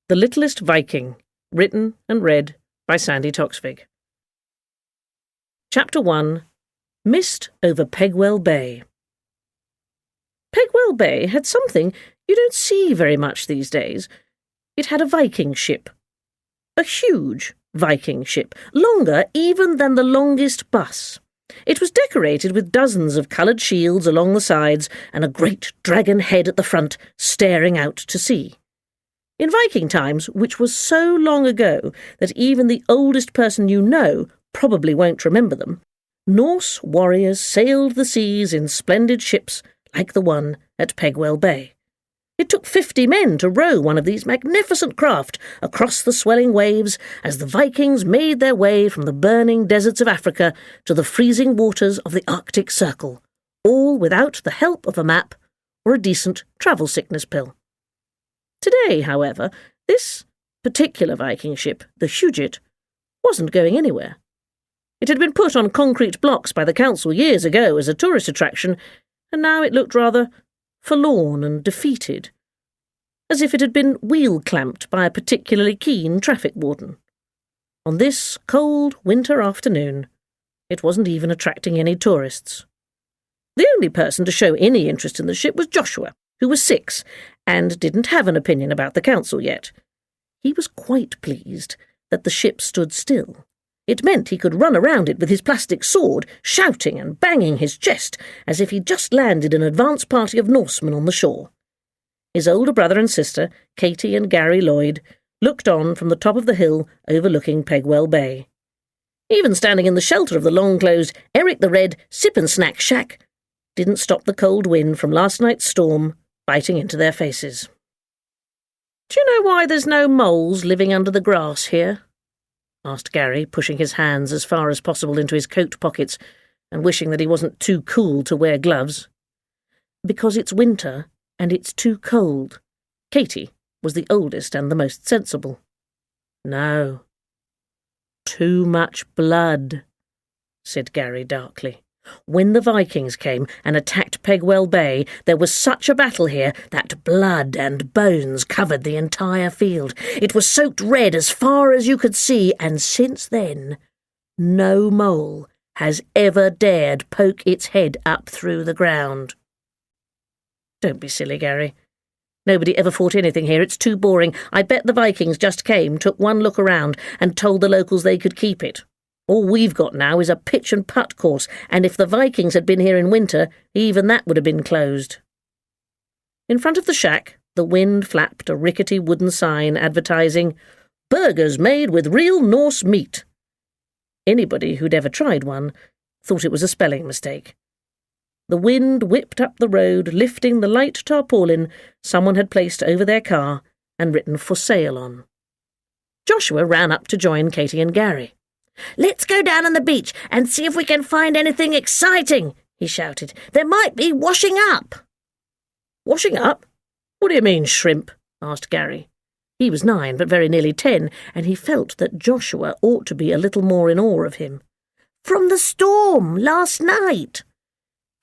The Littlest Viking, written and read by Sandi Toksvig. Chapter 1. Mist over Pegwell Bay. Pegwell Bay had something you don't see very much these days. It had a Viking ship. A huge Viking ship, longer even than the longest bus. It was decorated with dozens of coloured shields along the sides and a great dragon head at the front staring out to sea. In Viking times, which was so long ago that even the oldest person you know probably won't remember them, Norse warriors sailed the seas in splendid ships like the one at Pegwell Bay. It took 50 men to row one of these magnificent craft across the swelling waves as the Vikings made their way from the burning deserts of Africa to the freezing waters of the Arctic Circle, all without the help of a map or a decent travel sickness pill. Today, however, this particular Viking ship, the Hugit, wasn't going anywhere. It had been put on concrete blocks by the council years ago as a tourist attraction, and now it looked rather forlorn and defeated, as if it had been wheel-clamped by a particularly keen traffic warden. On this cold winter afternoon, it wasn't even attracting any tourists. The only person to show any interest in the ship was Joshua, who was 6, and didn't have an opinion about the council yet. He was quite pleased that the ship stood still. It meant he could run around it with his plastic sword, shouting and banging his chest as if he'd just landed an advance party of Norsemen on the shore. His older brother and sister, Katie and Gary Lloyd, looked on from the top of the hill overlooking Pegwell Bay. Even standing in the shelter of the long-closed Eric the Red sip-and-snack shack didn't stop the cold wind from last night's storm biting into their faces. "Do you know why there's no moles living under the grass here?" asked Gary, pushing his hands as far as possible into his coat pockets and wishing that he wasn't too cool to wear gloves. "Because it's winter and it's too cold." Katie was the oldest and the most sensible. "No. Too much blood," said Gary darkly. "When the Vikings came and attacked Pegwell Bay, there was such a battle here that blood and bones covered the entire field. It was soaked red as far as you could see, and since then, no mole has ever dared poke its head up through the ground." "Don't be silly, Gary. Nobody ever fought anything here. It's too boring. I bet the Vikings just came, took one look around, and told the locals they could keep it. All we've got now is a pitch and putt course, and if the Vikings had been here in winter, even that would have been closed." In front of the shack, the wind flapped a rickety wooden sign advertising, "Burgers made with real Norse meat." Anybody who'd ever tried one thought it was a spelling mistake. The wind whipped up the road, lifting the light tarpaulin someone had placed over their car and written "For Sale" on. Joshua ran up to join Katie and Gary. "Let's go down on the beach and see if we can find anything exciting," he shouted. "There might be washing up." "Washing up? What do you mean, shrimp?" asked Gary. He was 9, but very nearly 10, and he felt that Joshua ought to be a little more in awe of him. "From the storm last night,"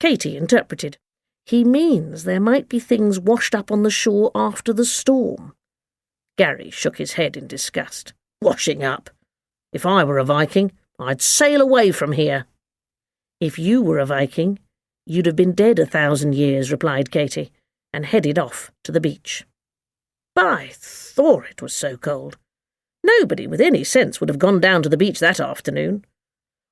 Katie interpreted. "He means there might be things washed up on the shore after the storm." Gary shook his head in disgust. "Washing up? If I were a Viking, I'd sail away from here." "If you were a Viking, you'd have been dead 1,000 years," replied Katie, and headed off to the beach. By Thor, it was so cold. Nobody with any sense would have gone down to the beach that afternoon.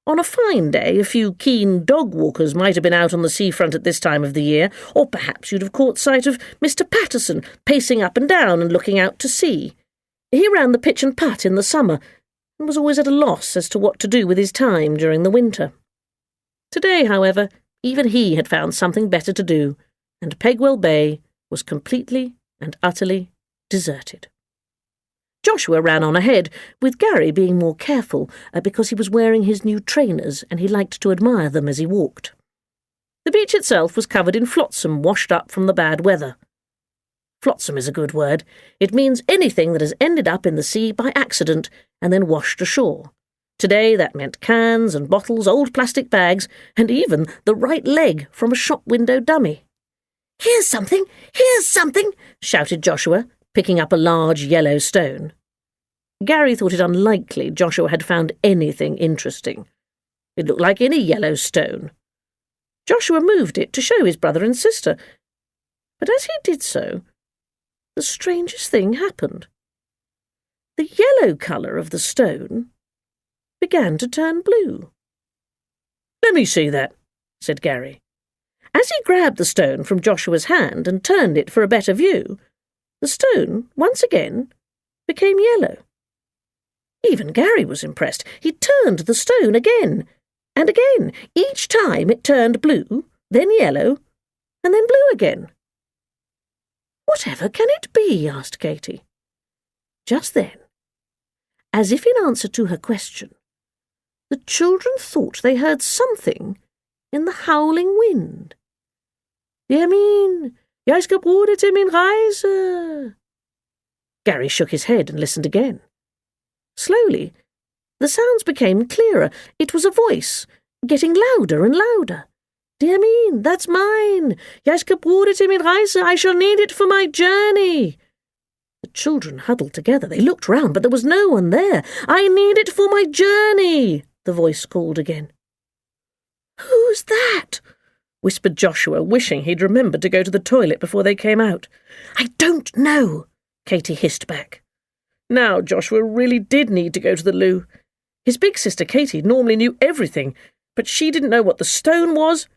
On a fine day, a few keen dog-walkers might have been out on the seafront at this time of the year, or perhaps you'd have caught sight of Mr. Patterson pacing up and down and looking out to sea. He ran the pitch and putt in the summer, and was always at a loss as to what to do with his time during the winter. Today, however, even he had found something better to do, and Pegwell Bay was completely and utterly deserted. Joshua ran on ahead, with Gary being more careful because he was wearing his new trainers and he liked to admire them as he walked. The beach itself was covered in flotsam washed up from the bad weather. Flotsam is a good word. It means anything that has ended up in the sea by accident and then washed ashore. Today that meant cans and bottles, old plastic bags, and even the right leg from a shop window dummy. "Here's something! Here's something!" shouted Joshua, picking up a large yellow stone. Gary thought it unlikely Joshua had found anything interesting. It looked like any yellow stone. Joshua moved it to show his brother and sister, but as he did so, the strangest thing happened. The yellow colour of the stone began to turn blue. "Let me see that," said Gary. As he grabbed the stone from Joshua's hand and turned it for a better view, the stone, once again, became yellow. Even Gary was impressed. He turned the stone again and again. Each time it turned blue, then yellow, and then blue again. "Whatever can it be?" asked Katy. Just then, as if in answer to her question, the children thought they heard something in the howling wind. "Yamin, jag ska bjuda till min resa." Gary shook his head and listened again. Slowly, the sounds became clearer. It was a voice, getting louder and louder. "Yamin, that's mine. Jag ska bjuda till min resa. I shall need it for my journey." The children huddled together. They looked round, but there was no one there. "I need it for my journey," the voice called again. "Who's that?" whispered Joshua, wishing he'd remembered to go to the toilet before they came out. "I don't know," Katy hissed back. Now Joshua really did need to go to the loo. His big sister Katy normally knew everything, but she didn't know what the stone was,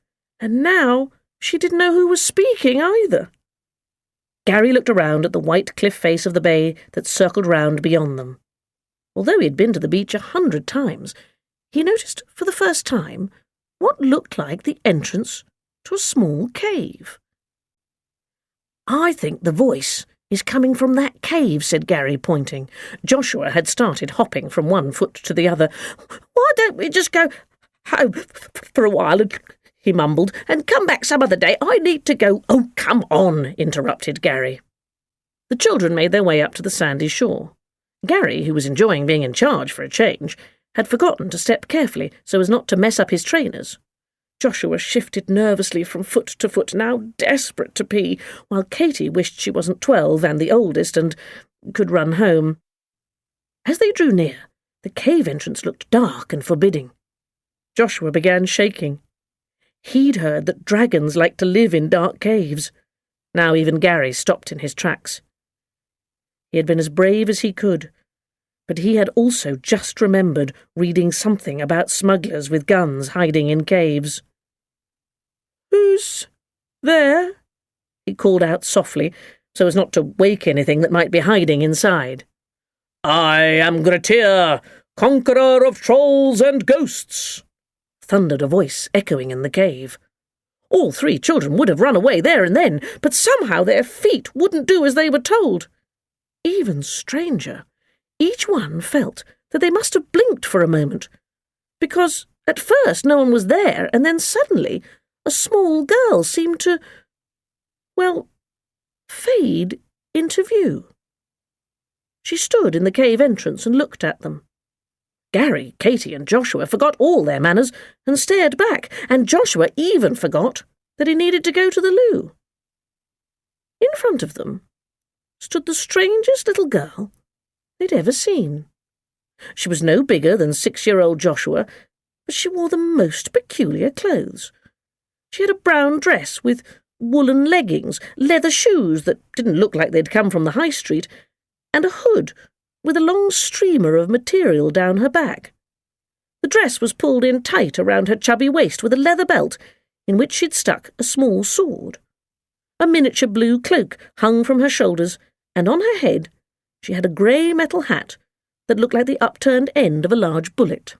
and now she didn't know who was speaking either. Gary looked around at the white cliff face of the bay that circled round beyond them. Although he had been to the beach 100 times, he noticed for the first time what looked like the entrance to a small cave. "I think the voice is coming from that cave," said Gary, pointing. Joshua had started hopping from one foot to the other. "Why don't we just go home for a while," he mumbled, "and come back some other day? I need to go—" "Oh, come on," interrupted Gary. The children made their way up to the sandy shore. Gary, who was enjoying being in charge for a change, had forgotten to step carefully so as not to mess up his trainers. Joshua shifted nervously from foot to foot, now desperate to pee, while Katy wished she wasn't 12 and the oldest and could run home. As they drew near, the cave entrance looked dark and forbidding. Joshua began shaking. He'd heard that dragons like to live in dark caves. Now even Gary stopped in his tracks. He had been as brave as he could, but he had also just remembered reading something about smugglers with guns hiding in caves. "Who's there?" he called out softly, so as not to wake anything that might be hiding inside. "I am Grettir, conqueror of trolls and ghosts," thundered a voice echoing in the cave. All 3 children would have run away there and then, but somehow their feet wouldn't do as they were told. Even stranger, each one felt that they must have blinked for a moment, because at first no one was there, and then suddenly a small girl seemed to, fade into view. She stood in the cave entrance and looked at them. Gary, Katy, and Joshua forgot all their manners and stared back, and Joshua even forgot that he needed to go to the loo. In front of them stood the strangest little girl they'd ever seen. She was no bigger than 6-year-old Joshua, but she wore the most peculiar clothes. She had a brown dress with woolen leggings, leather shoes that didn't look like they'd come from the high street, and a hood with a long streamer of material down her back. The dress was pulled in tight around her chubby waist with a leather belt in which she'd stuck a small sword. A miniature blue cloak hung from her shoulders, and on her head she had a grey metal hat that looked like the upturned end of a large bullet.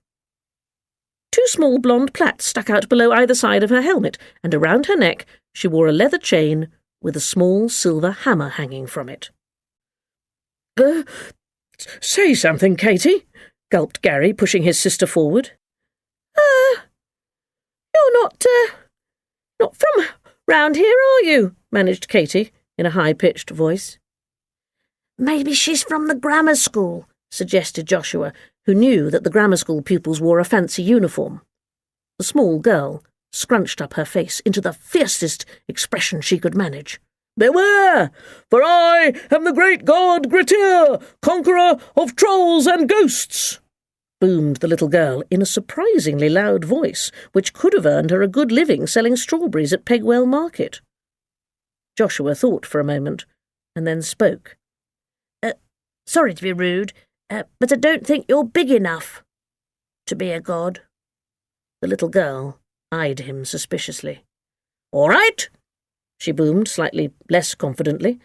2 small blonde plaits stuck out below either side of her helmet, and around her neck she wore a leather chain with a small silver hammer hanging from it. "Say something, Katy," gulped Gary, pushing his sister forward. You're not from round here, are you?" managed Katy, in a high-pitched voice. "Maybe she's from the grammar school," suggested Joshua, who knew that the grammar school pupils wore a fancy uniform. The small girl scrunched up her face into the fiercest expression she could manage. "Beware, for I am the great god Grettir, conqueror of trolls and ghosts," boomed the little girl in a surprisingly loud voice, which could have earned her a good living selling strawberries at Pegwell Market. Joshua thought for a moment, and then spoke. "Sorry to be rude, but I don't think you're big enough to be a god." The little girl eyed him suspiciously. "All right," she boomed slightly less confidently.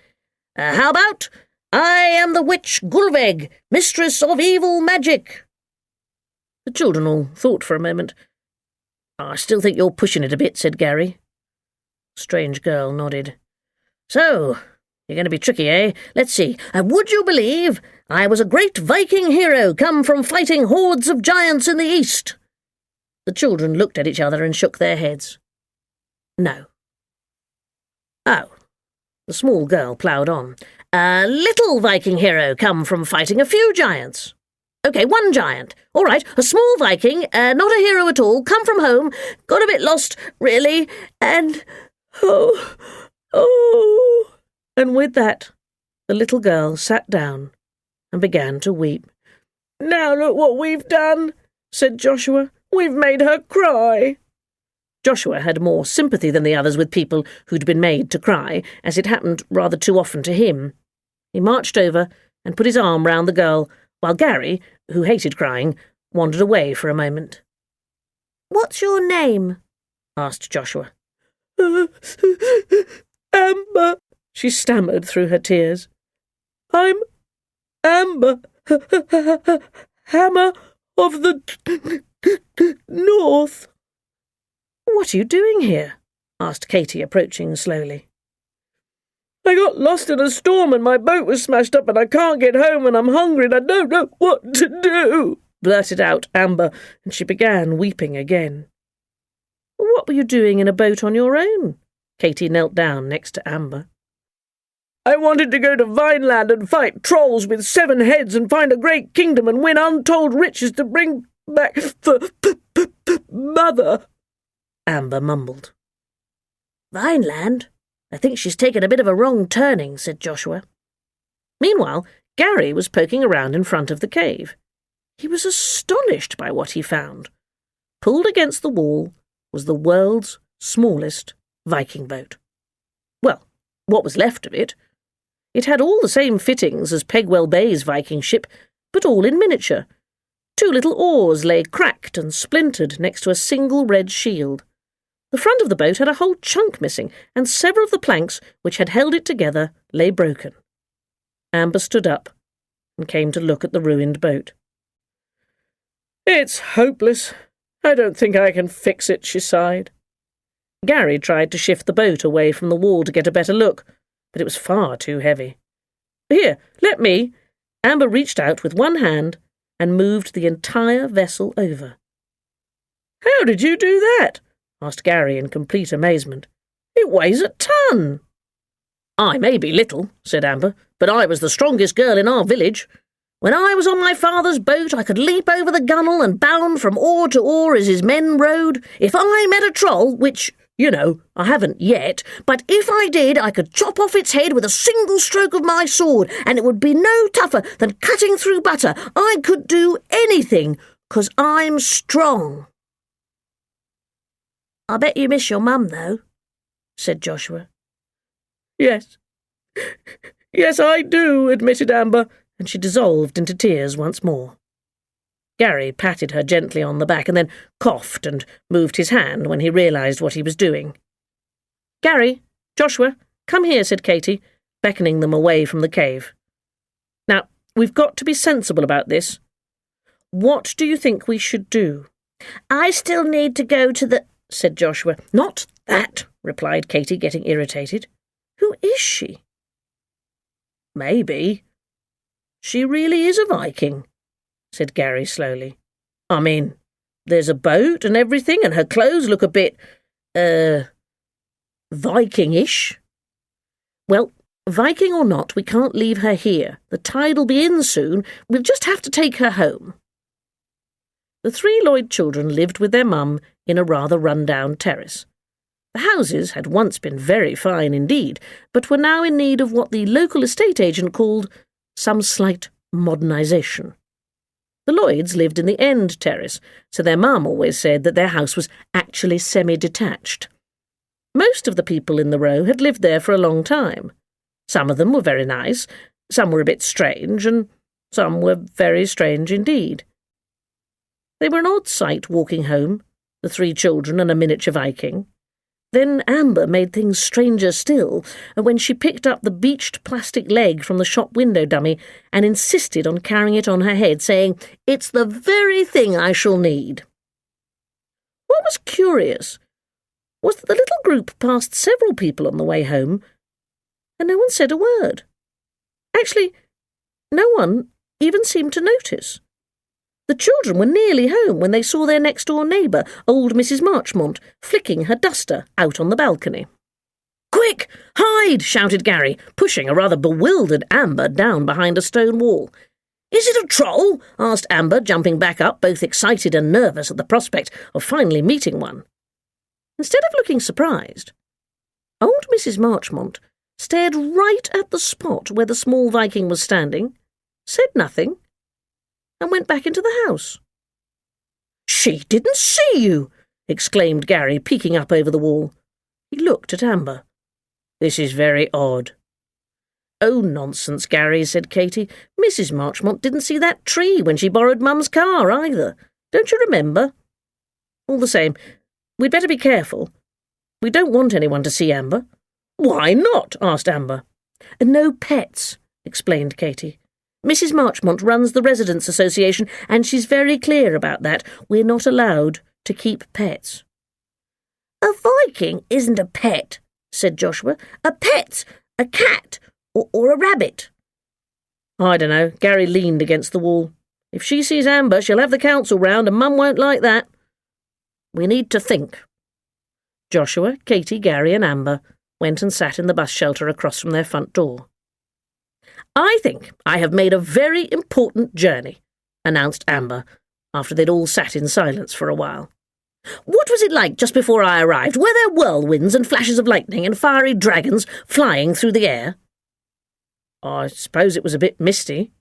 "How about, I am the witch Gulveg, mistress of evil magic." The children all thought for a moment. "I still think you're pushing it a bit," said Gary. Strange girl nodded. "So, you're going to be tricky, eh? Let's see. Would you believe I was a great Viking hero come from fighting hordes of giants in the east?" The children looked at each other and shook their heads. "No." "Oh." The small girl ploughed on. "A little Viking hero come from fighting a few giants." "OK, one giant. All right, a small Viking, not a hero at all, come from home, got a bit lost, really, and... oh... And with that, the little girl sat down and began to weep. "Now look what we've done," said Joshua. "We've made her cry." Joshua had more sympathy than the others with people who'd been made to cry, as it happened rather too often to him. He marched over and put his arm round the girl, while Gary, who hated crying, wandered away for a moment. "What's your name?" asked Joshua. "Amber," she stammered through her tears. "I'm Amber, Hammer of the North." "What are you doing here?" asked Katy, approaching slowly. "I got lost in a storm and my boat was smashed up and I can't get home and I'm hungry and I don't know what to do," blurted out Amber, and she began weeping again. "What were you doing in a boat on your own?" Katy knelt down next to Amber. "I wanted to go to Vineland and fight trolls with 7 heads and find a great kingdom and win untold riches to bring back for Mother," Amber mumbled. "Vineland? I think she's taken a bit of a wrong turning," said Joshua. Meanwhile, Gary was poking around in front of the cave. He was astonished by what he found. Pulled against the wall was the world's smallest Viking boat. Well, what was left of it. It had all the same fittings as Pegwell Bay's Viking ship, but all in miniature. 2 little oars lay cracked and splintered next to a single red shield. The front of the boat had a whole chunk missing, and several of the planks which had held it together lay broken. Amber stood up and came to look at the ruined boat. "It's hopeless. I don't think I can fix it," she sighed. Gary tried to shift the boat away from the wall to get a better look, but it was far too heavy. "Here, let me." Amber reached out with one hand and moved the entire vessel over. "How did you do that?" asked Gary in complete amazement. "It weighs a ton." "I may be little," said Amber, "but I was the strongest girl in our village. When I was on my father's boat, I could leap over the gunwale and bound from oar to oar as his men rowed. If I met a troll, which, you know, I haven't yet, but if I did, I could chop off its head with a single stroke of my sword, and it would be no tougher than cutting through butter. I could do anything, 'cause I'm strong." "I bet you miss your mum, though," said Joshua. Yes, I do," admitted Amber, and she dissolved into tears once more. Gary patted her gently on the back and then coughed and moved his hand when he realised what he was doing. "Gary, Joshua, come here," said Katy, beckoning them away from the cave. "Now, we've got to be sensible about this. What do you think we should do?" "I still need to go to the—" said Joshua. "Not that," replied Katy, getting irritated. "Who is she?" "Maybe she really is a Viking," said Gary slowly. "I mean, there's a boat and everything, and her clothes look a bit, Viking-ish." "Well, Viking or not, we can't leave her here. The tide'll be in soon. We'll just have to take her home." The 3 Lloyd children lived with their mum in a rather run-down terrace. The houses had once been very fine indeed, but were now in need of what the local estate agent called some slight modernisation. The Lloyds lived in the end terrace, so their mum always said that their house was actually semi-detached. Most of the people in the row had lived there for a long time. Some of them were very nice, some were a bit strange, and some were very strange indeed. They were an odd sight walking home, the 3 children and a miniature Viking. Then Amber made things stranger still when she picked up the beached plastic leg from the shop window dummy and insisted on carrying it on her head, saying, "It's the very thing I shall need." What was curious was that the little group passed several people on the way home, and no one said a word. Actually, no one even seemed to notice. The children were nearly home when they saw their next-door neighbour, old Mrs. Marchmont, flicking her duster out on the balcony. "Quick, hide!" shouted Gary, pushing a rather bewildered Amber down behind a stone wall. "Is it a troll?" asked Amber, jumping back up, both excited and nervous at the prospect of finally meeting one. Instead of looking surprised, old Mrs. Marchmont stared right at the spot where the small Viking was standing, said nothing, and went back into the house. "She didn't see you!" exclaimed Gary, peeking up over the wall. He looked at Amber. "This is very odd." "Oh, nonsense, Gary," said Katy. "Mrs. Marchmont didn't see that tree when she borrowed Mum's car either. Don't you remember? All the same, we'd better be careful. We don't want anyone to see Amber." "Why not?" asked Amber. "No pets," explained Katy. "Mrs. Marchmont runs the Residents' Association, and she's very clear about that. We're not allowed to keep pets." "A Viking isn't a pet," said Joshua. "A pet's a cat or a rabbit." "I don't know." Gary leaned against the wall. "If she sees Amber, she'll have the council round, and Mum won't like that. We need to think." Joshua, Katy, Gary and Amber went and sat in the bus shelter across from their front door. "I think I have made a very important journey," announced Amber, after they'd all sat in silence for a while. "What was it like just before I arrived? Were there whirlwinds and flashes of lightning and fiery dragons flying through the air?" "I suppose it was a bit misty,"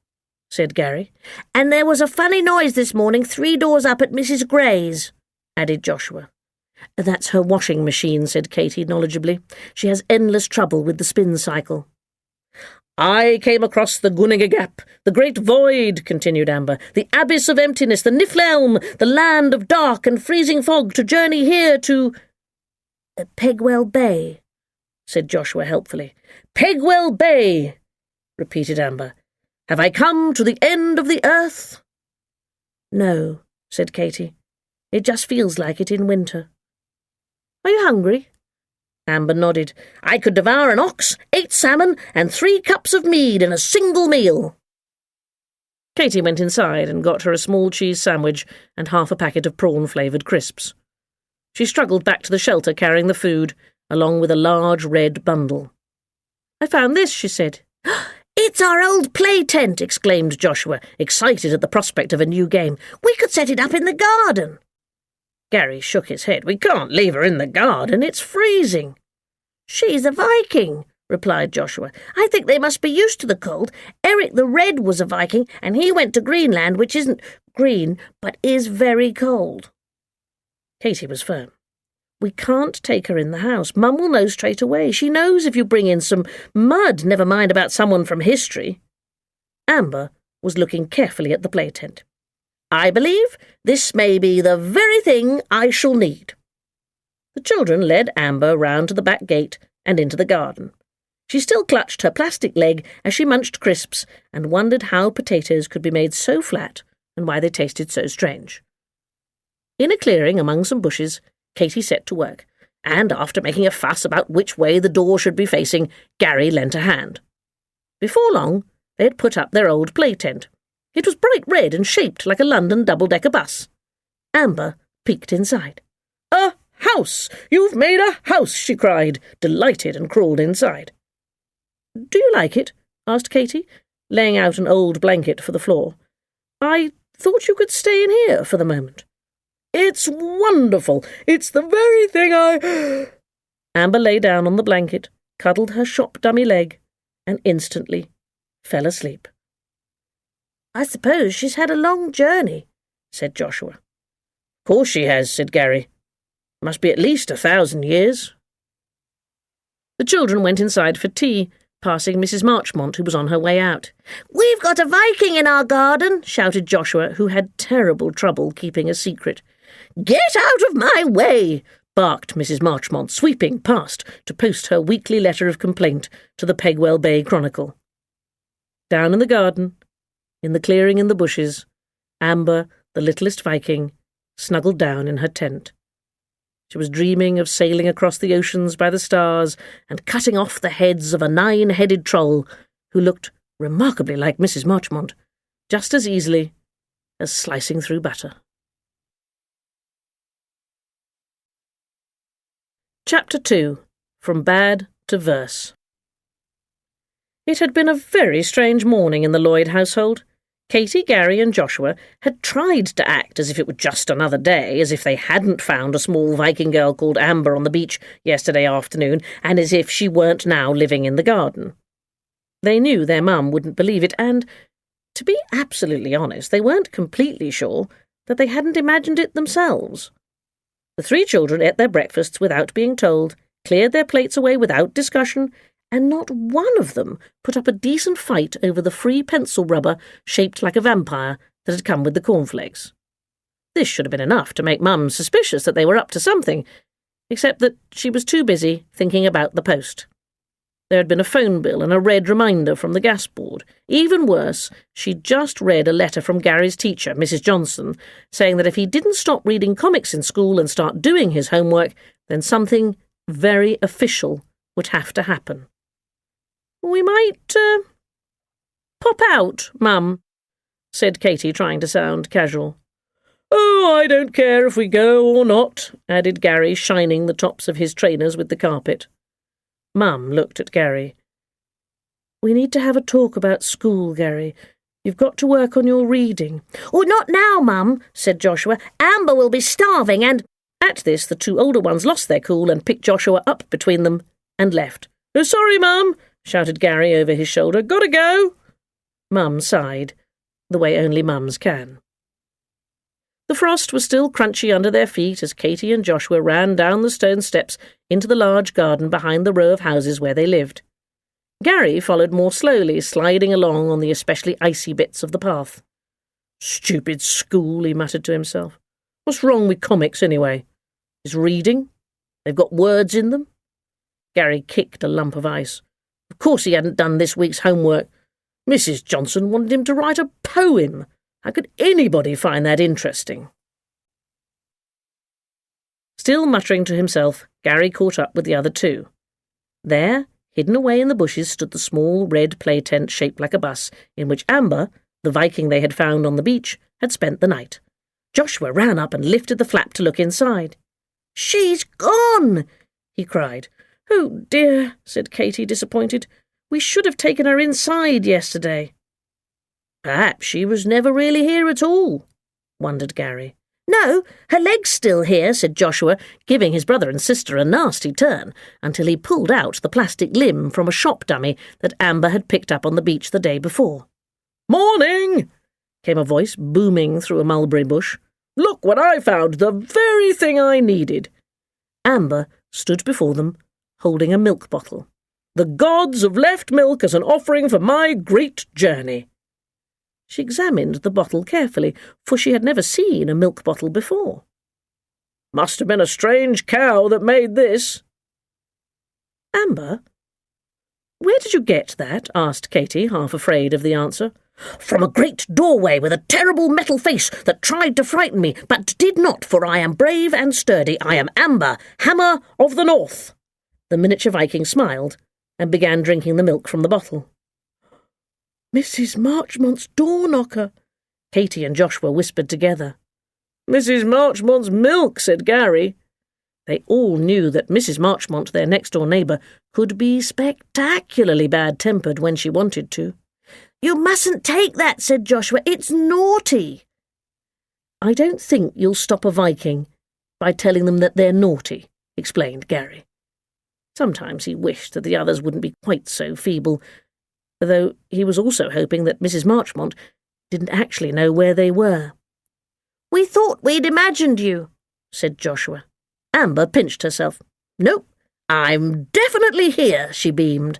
said Gary. "And there was a funny noise this morning 3 doors up at Mrs. Gray's," added Joshua. "That's her washing machine," said Katy knowledgeably. "She has endless trouble with the spin cycle." "I came across the Gunninger Gap, the great void," continued Amber, "the abyss of emptiness, the Niflhelm, the land of dark and freezing fog, to journey here to—" "Pegwell Bay," said Joshua helpfully. "Pegwell Bay," repeated Amber. "Have I come to the end of the earth?" "No," said Katy. "It just feels like it in winter. Are you hungry?" Amber nodded. "I could devour an ox, 8 salmon, and 3 cups of mead in a single meal." Katy went inside and got her a small cheese sandwich and half a packet of prawn-flavoured crisps. She struggled back to the shelter carrying the food, along with a large red bundle. "I found this," she said. "It's our old play tent," exclaimed Joshua, excited at the prospect of a new game. "We could set it up in the garden." Gary shook his head. "We can't leave her in the garden. It's freezing." "She's a Viking," replied Joshua. "I think they must be used to the cold. Eric the Red was a Viking, and he went to Greenland, which isn't green, but is very cold." Katy was firm. "We can't take her in the house. Mum will know straight away. She knows if you bring in some mud, never mind about someone from history." Amber was looking carefully at the play tent. "I believe this may be the very thing I shall need." The children led Amber round to the back gate and into the garden. She still clutched her plastic leg as she munched crisps and wondered how potatoes could be made so flat and why they tasted so strange. In a clearing among some bushes, Katy set to work, and after making a fuss about which way the door should be facing, Gary lent a hand. Before long, they had put up their old play tent. It was bright red and shaped like a London double-decker bus. Amber peeked inside. "A house! You've made a house!" she cried, delighted, and crawled inside. "Do you like it?" asked Katy, laying out an old blanket for the floor. "I thought you could stay in here for the moment." "It's wonderful! It's the very thing I—" Amber lay down on the blanket, cuddled her shop dummy leg, and instantly fell asleep. "I suppose she's had a long journey," said Joshua. "Course she has," said Gary. "Must be at least 1,000 years." The children went inside for tea, passing Mrs. Marchmont, who was on her way out. "We've got a Viking in our garden," shouted Joshua, who had terrible trouble keeping a secret. "Get out of my way," barked Mrs. Marchmont, sweeping past to post her weekly letter of complaint to the Pegwell Bay Chronicle. Down in the garden, in the clearing in the bushes, Amber, the littlest Viking, snuggled down in her tent. She was dreaming of sailing across the oceans by the stars and cutting off the heads of a 9-headed troll who looked remarkably like Mrs. Marchmont, just as easily as slicing through butter. Chapter 2. From Bad to Verse. It had been a very strange morning in the Lloyd household. Katy, Gary and Joshua had tried to act as if it were just another day, as if they hadn't found a small Viking girl called Amber on the beach yesterday afternoon, and as if she weren't now living in the garden. They knew their mum wouldn't believe it, and, to be absolutely honest, they weren't completely sure that they hadn't imagined it themselves. The 3 children ate their breakfasts without being told, cleared their plates away without discussion, and not one of them put up a decent fight over the free pencil rubber shaped like a vampire that had come with the cornflakes. This should have been enough to make Mum suspicious that they were up to something, except that she was too busy thinking about the post. There had been a phone bill and a red reminder from the gas board. Even worse, she'd just read a letter from Gary's teacher, Mrs. Johnson, saying that if he didn't stop reading comics in school and start doing his homework, then something very official would have to happen. "We might, pop out, Mum," said Katy, trying to sound casual. "Oh, I don't care if we go or not," added Gary, shining the tops of his trainers with the carpet. Mum looked at Gary. "We need to have a talk about school, Gary. You've got to work on your reading." "Oh, not now, Mum," said Joshua. "Amber will be starving and—" At this, the 2 older ones lost their cool and picked Joshua up between them and left. "Oh, sorry, Mum," shouted Gary over his shoulder. "Gotta go." Mum sighed, the way only mums can. The frost was still crunchy under their feet as Katy and Joshua ran down the stone steps into the large garden behind the row of houses where they lived. Gary followed more slowly, sliding along on the especially icy bits of the path. "Stupid school," he muttered to himself. "What's wrong with comics, anyway? Is reading? They've got words in them." Gary kicked a lump of ice. Of course he hadn't done this week's homework. Mrs. Johnson wanted him to write a poem. How could anybody find that interesting? Still muttering to himself, Gary caught up with the other 2. There, hidden away in the bushes, stood the small red play tent shaped like a bus, in which Amber, the Viking they had found on the beach, had spent the night. Joshua ran up and lifted the flap to look inside. "She's gone!" he cried. "Oh dear," said Katy, disappointed. "We should have taken her inside yesterday." "Perhaps she was never really here at all," wondered Gary. "No, her leg's still here," said Joshua, giving his brother and sister a nasty turn, until he pulled out the plastic limb from a shop dummy that Amber had picked up on the beach the day before. "Morning!" came a voice booming through a mulberry bush. "Look what I found, the very thing I needed." Amber stood before them, holding a milk bottle. "The gods have left milk as an offering for my great journey." She examined the bottle carefully, for she had never seen a milk bottle before. "Must have been a strange cow that made this." "Amber, where did you get that?" asked Katy, half afraid of the answer. "From a great doorway with a terrible metal face that tried to frighten me, but did not, for I am brave and sturdy. I am Amber, Hammer of the North." The miniature Viking smiled and began drinking the milk from the bottle. "Mrs. Marchmont's door-knocker," Katy and Joshua whispered together. "Mrs. Marchmont's milk," said Gary. They all knew that Mrs. Marchmont, their next-door neighbour, could be spectacularly bad-tempered when she wanted to. "You mustn't take that," said Joshua. "It's naughty." "I don't think you'll stop a Viking by telling them that they're naughty," explained Gary. Sometimes he wished that the others wouldn't be quite so feeble, though he was also hoping that Mrs. Marchmont didn't actually know where they were. "We thought we'd imagined you," said Joshua. Amber pinched herself. "Nope, I'm definitely here," she beamed.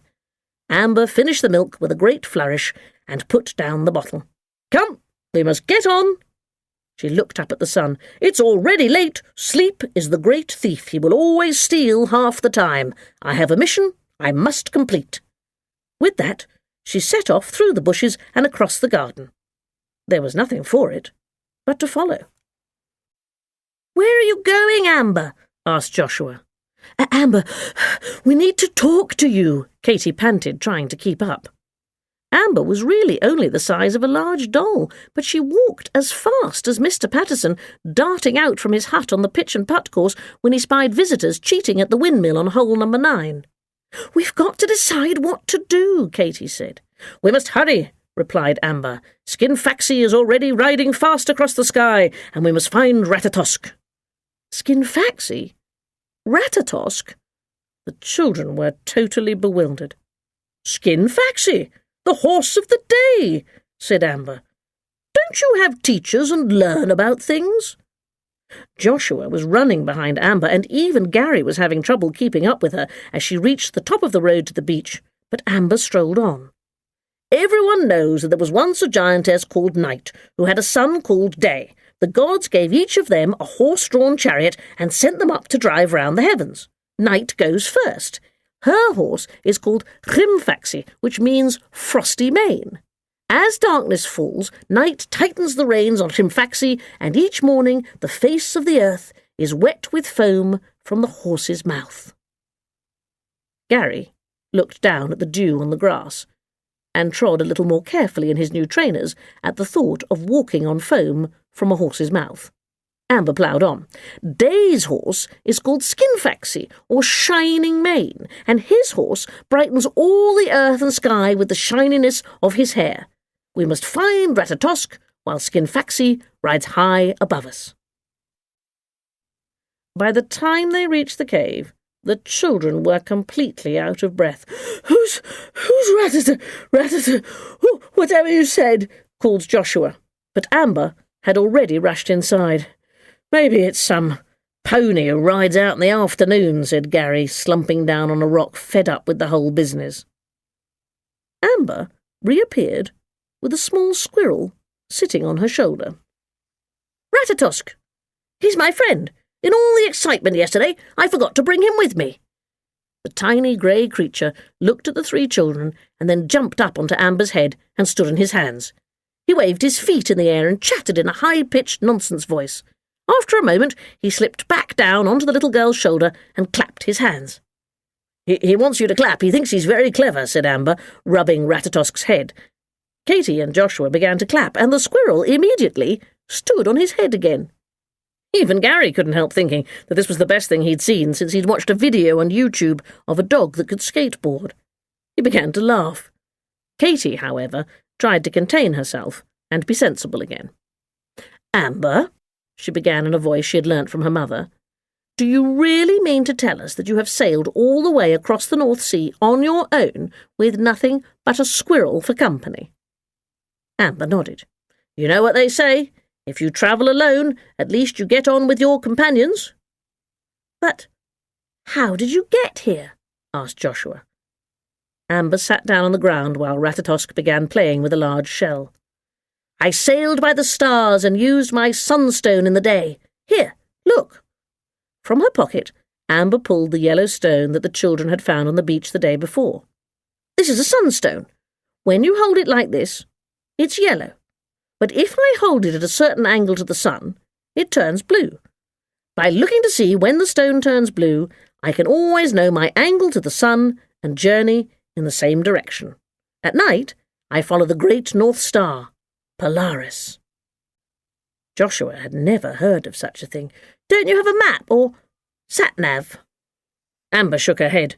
Amber finished the milk with a great flourish and put down the bottle. "Come, we must get on." She looked up at the sun. "It's already late. Sleep is the great thief. He will always steal half the time. I have a mission I must complete." With that, she set off through the bushes and across the garden. There was nothing for it but to follow. "Where are you going, Amber?" asked Joshua. "Amber, we need to talk to you," Katy panted, trying to keep up. Amber was really only the size of a large doll, but she walked as fast as Mr. Patterson, darting out from his hut on the pitch and putt course when he spied visitors cheating at the windmill on hole number 9. "We've got to decide what to do," Katy said. "We must hurry," replied Amber. "Skinfaxi is already riding fast across the sky, and we must find Ratatosk." Skinfaxi? Ratatosk? The children were totally bewildered. "Skinfaxi, the horse of the day," said Amber. "Don't you have teachers and learn about things?" Joshua was running behind Amber, and even Gary was having trouble keeping up with her as she reached the top of the road to the beach, but Amber strolled on. "Everyone knows that there was once a giantess called Night, who had a son called Day. The gods gave each of them a horse-drawn chariot and sent them up to drive round the heavens. Night goes first. Her horse is called Hrimfaxi, which means frosty mane. As darkness falls, Night tightens the reins on Hrimfaxi, and each morning the face of the earth is wet with foam from the horse's mouth." Gary looked down at the dew on the grass and trod a little more carefully in his new trainers at the thought of walking on foam from a horse's mouth. Amber ploughed on. "Day's horse is called Skinfaxi, or Shining Mane, and his horse brightens all the earth and sky with the shininess of his hair. We must find Ratatosk while Skinfaxi rides high above us." By the time they reached the cave, the children were completely out of breath. Who's Ratata, whatever you said," called Joshua, but Amber had already rushed inside. "Maybe it's some pony who rides out in the afternoon," said Gary, slumping down on a rock, fed up with the whole business. Amber reappeared with a small squirrel sitting on her shoulder. "Ratatosk! He's my friend. In all the excitement yesterday, I forgot to bring him with me." The tiny grey creature looked at the 3 children and then jumped up onto Amber's head and stood on his hands. He waved his feet in the air and chattered in a high-pitched nonsense voice. After a moment, he slipped back down onto the little girl's shoulder and clapped his hands. He wants you to clap. He thinks he's very clever," said Amber, rubbing Ratatosk's head. Katy and Joshua began to clap, and the squirrel immediately stood on his head again. Even Gary couldn't help thinking that this was the best thing he'd seen since he'd watched a video on YouTube of a dog that could skateboard. He began to laugh. Katy, however, tried to contain herself and be sensible again. "Amber," she began in a voice she had learnt from her mother, "do you really mean to tell us that you have sailed all the way across the North Sea on your own with nothing but a squirrel for company?" Amber nodded. "You know what they say. If you travel alone, at least you get on with your companions." "But how did you get here?" asked Joshua. Amber sat down on the ground while Ratatosk began playing with a large shell. "I sailed by the stars and used my sunstone in the day. Here, look." From her pocket, Amber pulled the yellow stone that the children had found on the beach the day before. "This is a sunstone. When you hold it like this, it's yellow. But if I hold it at a certain angle to the sun, it turns blue. By looking to see when the stone turns blue, I can always know my angle to the sun and journey in the same direction. At night, I follow the great North Star, Polaris." Joshua had never heard of such a thing. "Don't you have a map or sat-nav?" Amber shook her head.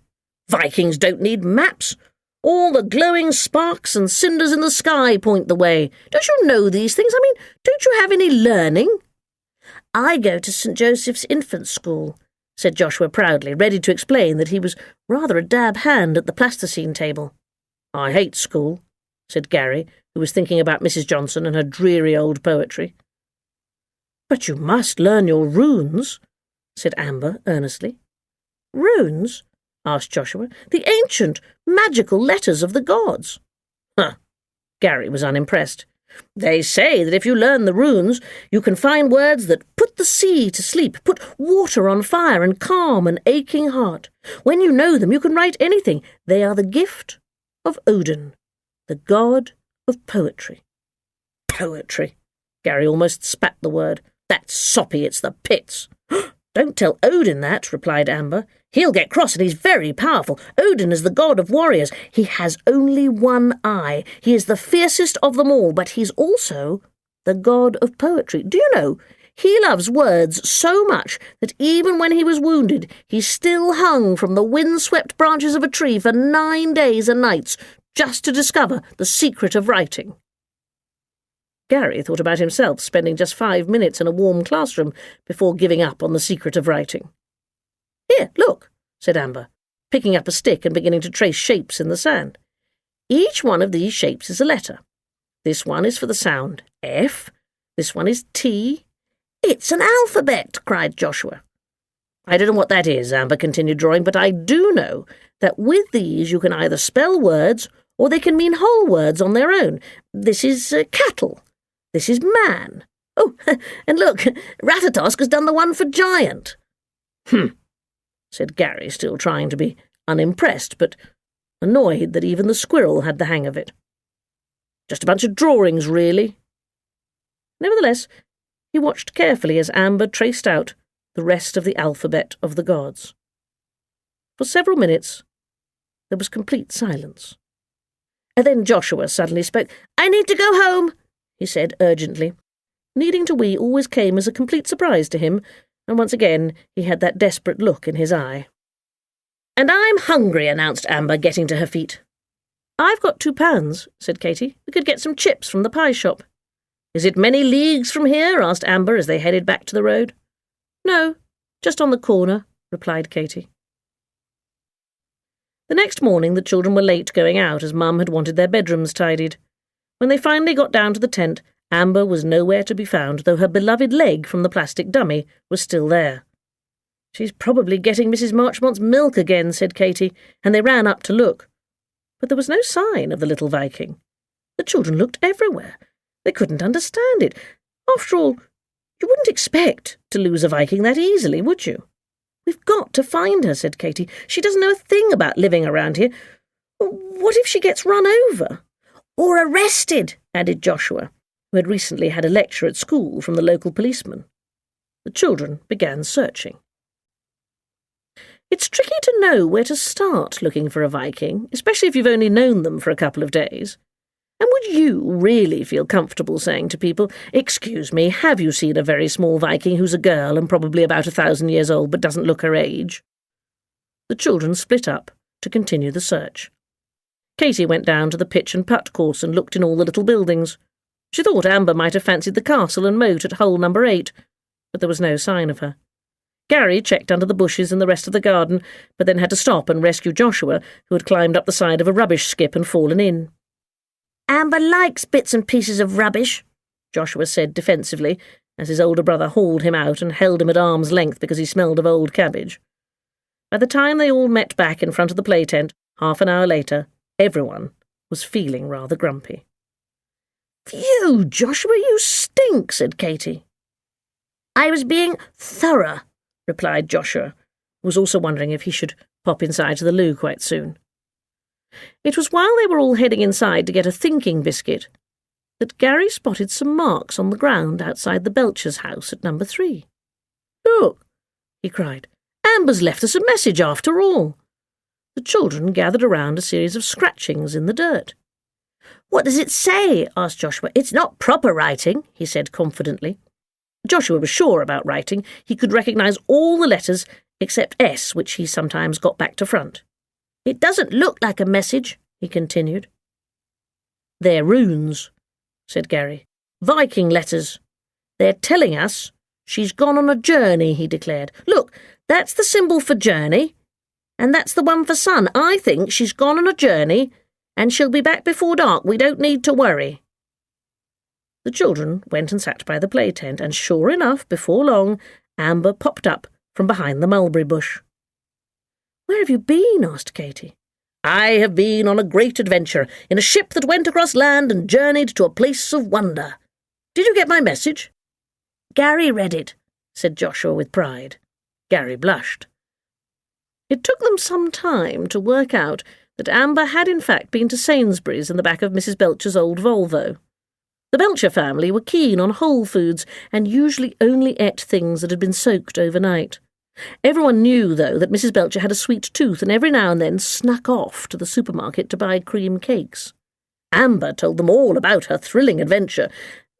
"Vikings don't need maps. All the glowing sparks and cinders in the sky point the way. Don't you know these things? I mean, don't you have any learning?" "I go to St. Joseph's Infant School," said Joshua proudly, ready to explain that he was rather a dab hand at the plasticine table. "I hate school," said Gary, who was thinking about Mrs. Johnson and her dreary old poetry. "But you must learn your runes," said Amber earnestly. "Runes?" asked Joshua. "The ancient, magical letters of the gods." "Huh." Gary was unimpressed. "They say that if you learn the runes, you can find words that put the sea to sleep, put water on fire, and calm an aching heart. When you know them, you can write anything. They are the gift of Odin, the god of poetry." "Poetry!" Gary almost spat the word. "That's soppy, it's the pits." "Don't tell Odin that," replied Amber. "He'll get cross, and he's very powerful. Odin is the god of warriors. He has only one eye. He is the fiercest of them all, but he's also the god of poetry. Do you know, he loves words so much that even when he was wounded, he still hung from the wind-swept branches of a tree for 9 days and nights, just to discover the secret of writing." Gary thought about himself spending just 5 minutes in a warm classroom before giving up on the secret of writing. "Here, look," said Amber, picking up a stick and beginning to trace shapes in the sand. "Each one of these shapes is a letter. This one is for the sound F. This one is T." "It's an alphabet," cried Joshua. "I don't know what that is," Amber continued drawing, "but I do know that with these you can either spell words or they can mean whole words on their own. This is cattle. This is man. Oh, and look, Ratatosk has done the one for giant." Said Gary, still trying to be unimpressed, but annoyed that even the squirrel had the hang of it. "Just a bunch of drawings, really." Nevertheless, he watched carefully as Amber traced out the rest of the alphabet of the gods. For several minutes, there was complete silence. And then Joshua suddenly spoke. "I need to go home," he said urgently. Needing to wee always came as a complete surprise to him, and once again he had that desperate look in his eye. "And I'm hungry," announced Amber, getting to her feet. "I've got £2, said Katy. "We could get some chips from the pie shop." "Is it many leagues from here?" asked Amber as they headed back to the road. "No, just on the corner," replied Katy. The next morning the children were late going out as Mum had wanted their bedrooms tidied. When they finally got down to the tent, Amber was nowhere to be found, though her beloved leg from the plastic dummy was still there. "She's probably getting Mrs. Marchmont's milk again," said Katy, and they ran up to look. But there was no sign of the little Viking. The children looked everywhere. They couldn't understand it. After all, you wouldn't expect to lose a Viking that easily, would you? "We've got to find her," said Katy. "She doesn't know a thing about living around here. What if she gets run over?" "Or arrested," added Joshua, who had recently had a lecture at school from the local policeman. The children began searching. It's tricky to know where to start looking for a Viking, especially if you've only known them for a couple of days. And would you really feel comfortable saying to people, "Excuse me, have you seen a very small Viking who's a girl and probably about 1,000 years old but doesn't look her age?" The children split up to continue the search. Katy went down to the pitch and putt course and looked in all the little buildings. She thought Amber might have fancied the castle and moat at hole number 8, but there was no sign of her. Gary checked under the bushes and the rest of the garden, but then had to stop and rescue Joshua, who had climbed up the side of a rubbish skip and fallen in. "Amber likes bits and pieces of rubbish," Joshua said defensively, as his older brother hauled him out and held him at arm's length because he smelled of old cabbage. By the time they all met back in front of the play tent, half an hour later, everyone was feeling rather grumpy. "Phew, Joshua, you stink," said Katy. "I was being thorough," replied Joshua, who was also wondering if he should pop inside to the loo quite soon. It was while they were all heading inside to get a thinking biscuit that Gary spotted some marks on the ground outside the Belcher's house at number 3. "Look," he cried, "Amber's left us a message after all." The children gathered around a series of scratchings in the dirt. "What does it say?" asked Joshua. "It's not proper writing," he said confidently. Joshua was sure about writing. He could recognise all the letters except S, which he sometimes got back to front. "It doesn't look like a message," he continued. "They're runes," said Gary. "Viking letters. They're telling us she's gone on a journey," he declared. "Look, That's the symbol for journey, and that's the one for sun. I think she's gone on a journey, and she'll be back before dark. We don't need to worry." The children went and sat by the play tent, and sure enough, before long, Amber popped up from behind the mulberry bush. "Where have you been?" asked Katy. "I have been on a great adventure, in a ship that went across land and journeyed to a place of wonder. Did you get my message?" "Gary read it," said Joshua with pride. Gary blushed. It took them some time to work out that Amber had in fact been to Sainsbury's in the back of Mrs. Belcher's old Volvo. The Belcher family were keen on whole foods and usually only ate things that had been soaked overnight. Everyone knew, though, that Mrs. Belcher had a sweet tooth and every now and then snuck off to the supermarket to buy cream cakes. Amber told them all about her thrilling adventure,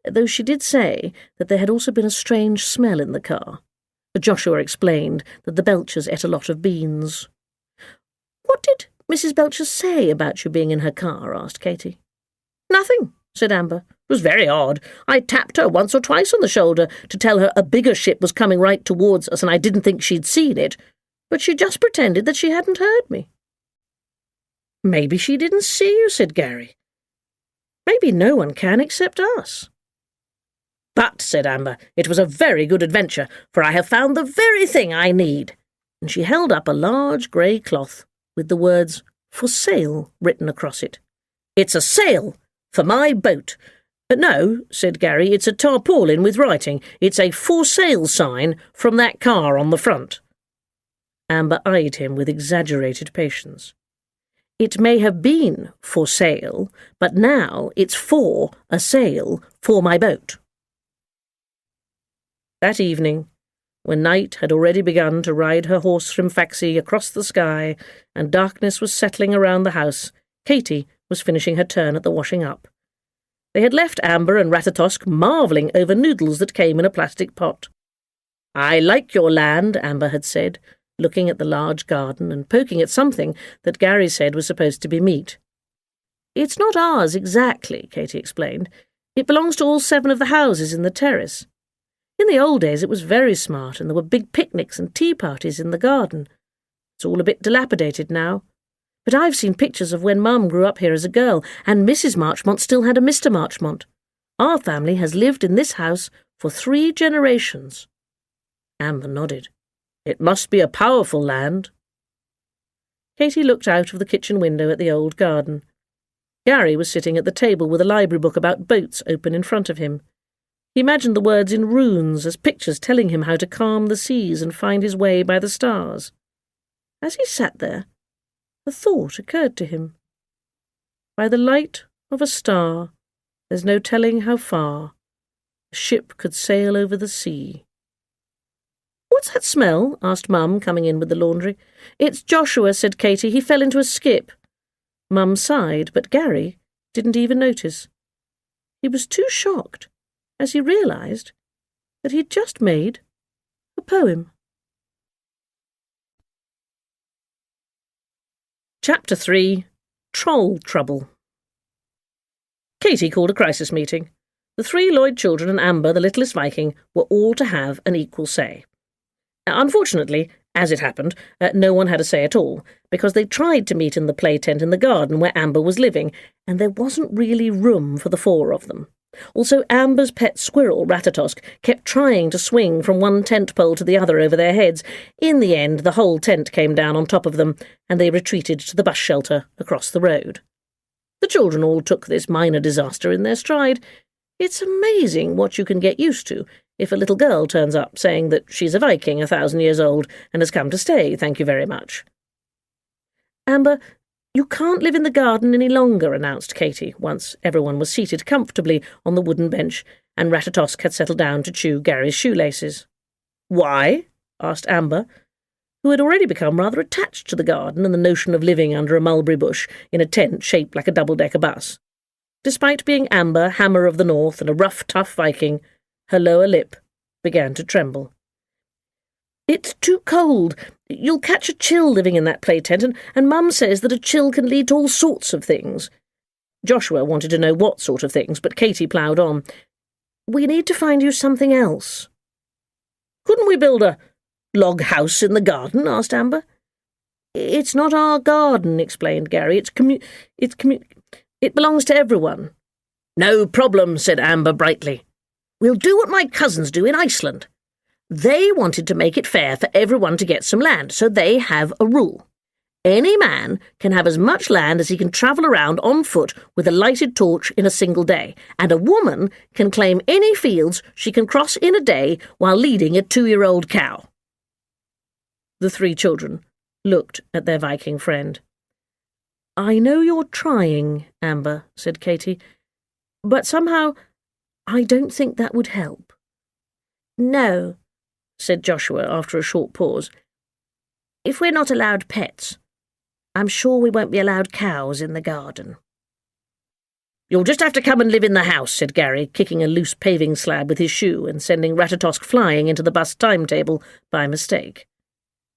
though she did say that there had also been a strange smell in the car. Joshua explained that the Belchers ate a lot of beans. "What did Mrs. Belcher say about you being in her car?" asked Katy. "Nothing," said Amber. "It was very odd. I tapped her once or twice on the shoulder to tell her a bigger ship was coming right towards us and I didn't think she'd seen it, but she just pretended that she hadn't heard me." "Maybe she didn't see you," said Gary. "Maybe no one can except us." "But," said Amber, "it was a very good adventure, for I have found the very thing I need." And she held up a large grey cloth with the words "For Sale" written across it. "It's a sail for my boat." "No," said Gary, "it's a tarpaulin with writing. It's a for sale sign from that car on the front." Amber eyed him with exaggerated patience. "It may have been for sale, but now it's for a sail for my boat." That evening, when night had already begun to ride her horse from Faxi across the sky and darkness was settling around the house, Katy was finishing her turn at the washing up. They had left Amber and Ratatosk marvelling over noodles that came in a plastic pot. "I like your land," Amber had said, looking at the large garden and poking at something that Gary said was supposed to be meat. "It's not ours exactly," Katy explained. "It belongs to all 7 of the houses in the terrace. In the old days it was very smart, and there were big picnics and tea parties in the garden. It's all a bit dilapidated now. But I've seen pictures of when Mum grew up here as a girl, and Mrs. Marchmont still had a Mr. Marchmont. Our family has lived in this house for 3 generations. Amber nodded. "It must be a powerful land." Katy looked out of the kitchen window at the old garden. Gary was sitting at the table with a library book about boats open in front of him. He imagined the words in runes as pictures telling him how to calm the seas and find his way by the stars. As he sat there, a thought occurred to him. By the light of a star, there's no telling how far a ship could sail over the sea. "What's that smell?" asked Mum, coming in with the laundry. "It's Joshua," said Katy. "He fell into a skip." Mum sighed, but Gary didn't even notice. He was too shocked as he realised that he'd just made a poem. Chapter 3. Troll Trouble. Katy called a crisis meeting. The 3 Lloyd children and Amber, the littlest Viking, were all to have an equal say. Unfortunately, as it happened, no one had a say at all, because they tried to meet in the play tent in the garden where Amber was living, and there wasn't really room for the 4 of them. Also, Amber's pet squirrel, Ratatosk, kept trying to swing from one tent pole to the other over their heads. In the end, the whole tent came down on top of them, and they retreated to the bus shelter across the road. The children all took this minor disaster in their stride. It's amazing what you can get used to if a little girl turns up saying that she's a Viking 1,000 years old and has come to stay, thank you very much. "Amber, you can't live in the garden any longer," announced Katy, once everyone was seated comfortably on the wooden bench and Ratatosk had settled down to chew Gary's shoelaces. "Why?" asked Amber, who had already become rather attached to the garden and the notion of living under a mulberry bush in a tent shaped like a double-decker bus. Despite being Amber, Hammer of the North, and a rough, tough Viking, her lower lip began to tremble. "It's too cold. You'll catch a chill living in that play tent, and Mum says that a chill can lead to all sorts of things." Joshua wanted to know what sort of things, but Katy ploughed on. "We need to find you something else." "Couldn't we build a log house in the garden?" asked Amber. "It's not our garden," explained Gary. It belongs to everyone." "No problem," said Amber brightly. "We'll do what my cousins do in Iceland. They wanted to make it fair for everyone to get some land, so they have a rule. Any man can have as much land as he can travel around on foot with a lighted torch in a single day, and a woman can claim any fields she can cross in a day while leading a 2-year-old cow." The 3 children looked at their Viking friend. "I know you're trying, Amber," said Katy, "but somehow I don't think that would help." "No," said Joshua after a short pause. "If we're not allowed pets, I'm sure we won't be allowed cows in the garden." "You'll just have to come and live in the house," said Gary, kicking a loose paving slab with his shoe and sending Ratatosk flying into the bus timetable by mistake.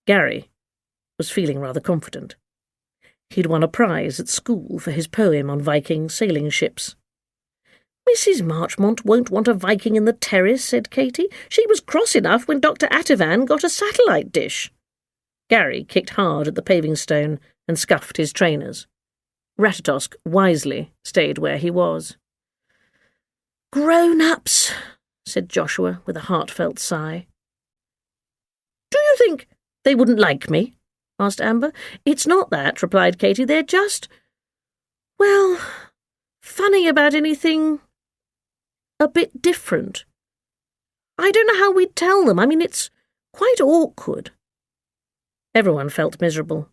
Gary was feeling rather confident. He'd won a prize at school for his poem on Viking sailing ships. "Mrs. Marchmont won't want a Viking in the terrace," said Katy. "She was cross enough when Dr. Ativan got a satellite dish." Gary kicked hard at the paving stone and scuffed his trainers. Ratatosk wisely stayed where he was. "Grown-ups," said Joshua with a heartfelt sigh. "Do you think they wouldn't like me?" asked Amber. "It's not that," replied Katy. "They're just, well, funny about anything a bit different. I don't know how we'd tell them. I mean, it's quite awkward." Everyone felt miserable.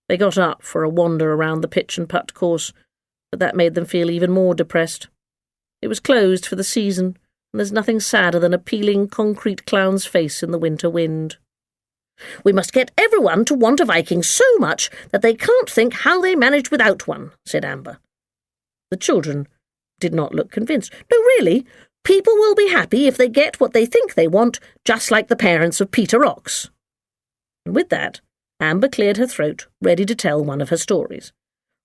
They got up for a wander around the pitch and putt course, but that made them feel even more depressed. It was closed for the season, and there's nothing sadder than a peeling concrete clown's face in the winter wind. "We must get everyone to want a Viking so much that they can't think how they managed without one," said Amber. The children did not look convinced. "No, really, people will be happy if they get what they think they want, just like the parents of Peter Ox." And with that, Amber cleared her throat, ready to tell one of her stories.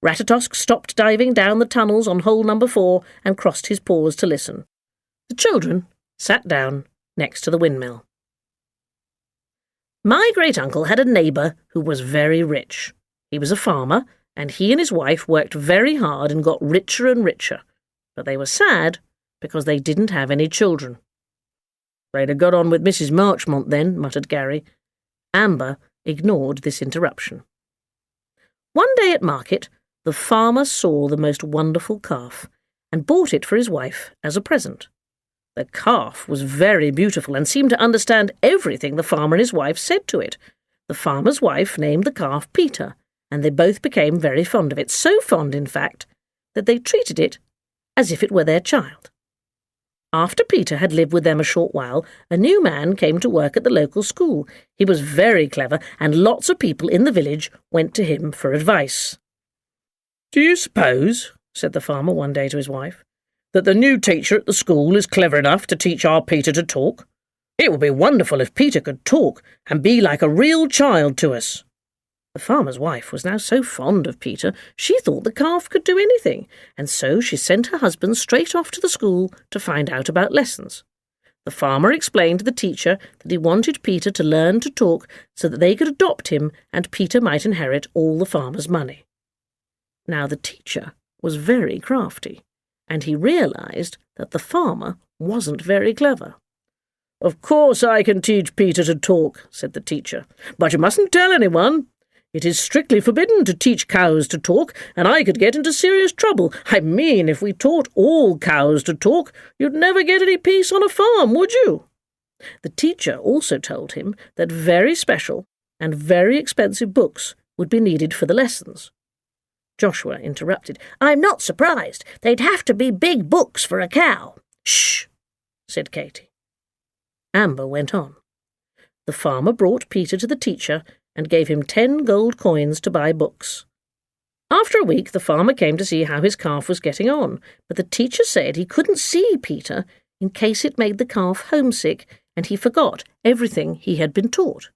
Ratatosk stopped diving down the tunnels on hole number 4 and crossed his paws to listen. The children sat down next to the windmill. "My great-uncle had a neighbour who was very rich. He was a farmer, and he and his wife worked very hard and got richer and richer. But they were sad because they didn't have any children." "They'd have got on with Mrs. Marchmont then," muttered Gary. Amber ignored this interruption. One day at market, the farmer saw the most wonderful calf and bought it for his wife as a present. The calf was very beautiful and seemed to understand everything the farmer and his wife said to it. The farmer's wife named the calf Peter, and they both became very fond of it, so fond, in fact, that they treated it as if it were their child. After Peter had lived with them a short while, a new man came to work at the local school. He was very clever, and lots of people in the village went to him for advice. "Do you suppose," said the farmer one day to his wife, "that the new teacher at the school is clever enough to teach our Peter to talk? It would be wonderful if Peter could talk and be like a real child to us." The farmer's wife was now so fond of Peter, she thought the calf could do anything, and so she sent her husband straight off to the school to find out about lessons. The farmer explained to the teacher that he wanted Peter to learn to talk so that they could adopt him and Peter might inherit all the farmer's money. Now the teacher was very crafty, and he realised that the farmer wasn't very clever. "Of course I can teach Peter to talk," said the teacher, "but you mustn't tell anyone. It is strictly forbidden to teach cows to talk, and I could get into serious trouble. I mean, if we taught all cows to talk, you'd never get any peace on a farm, would you?" The teacher also told him that very special and very expensive books would be needed for the lessons. Joshua interrupted. "I'm not surprised. They'd have to be big books for a cow." "Shh," said Katy. Amber went on. The farmer brought Peter to the teacher and gave him 10 gold coins to buy books. After a week, the farmer came to see how his calf was getting on, but the teacher said he couldn't see Peter in case it made the calf homesick and he forgot everything he had been taught.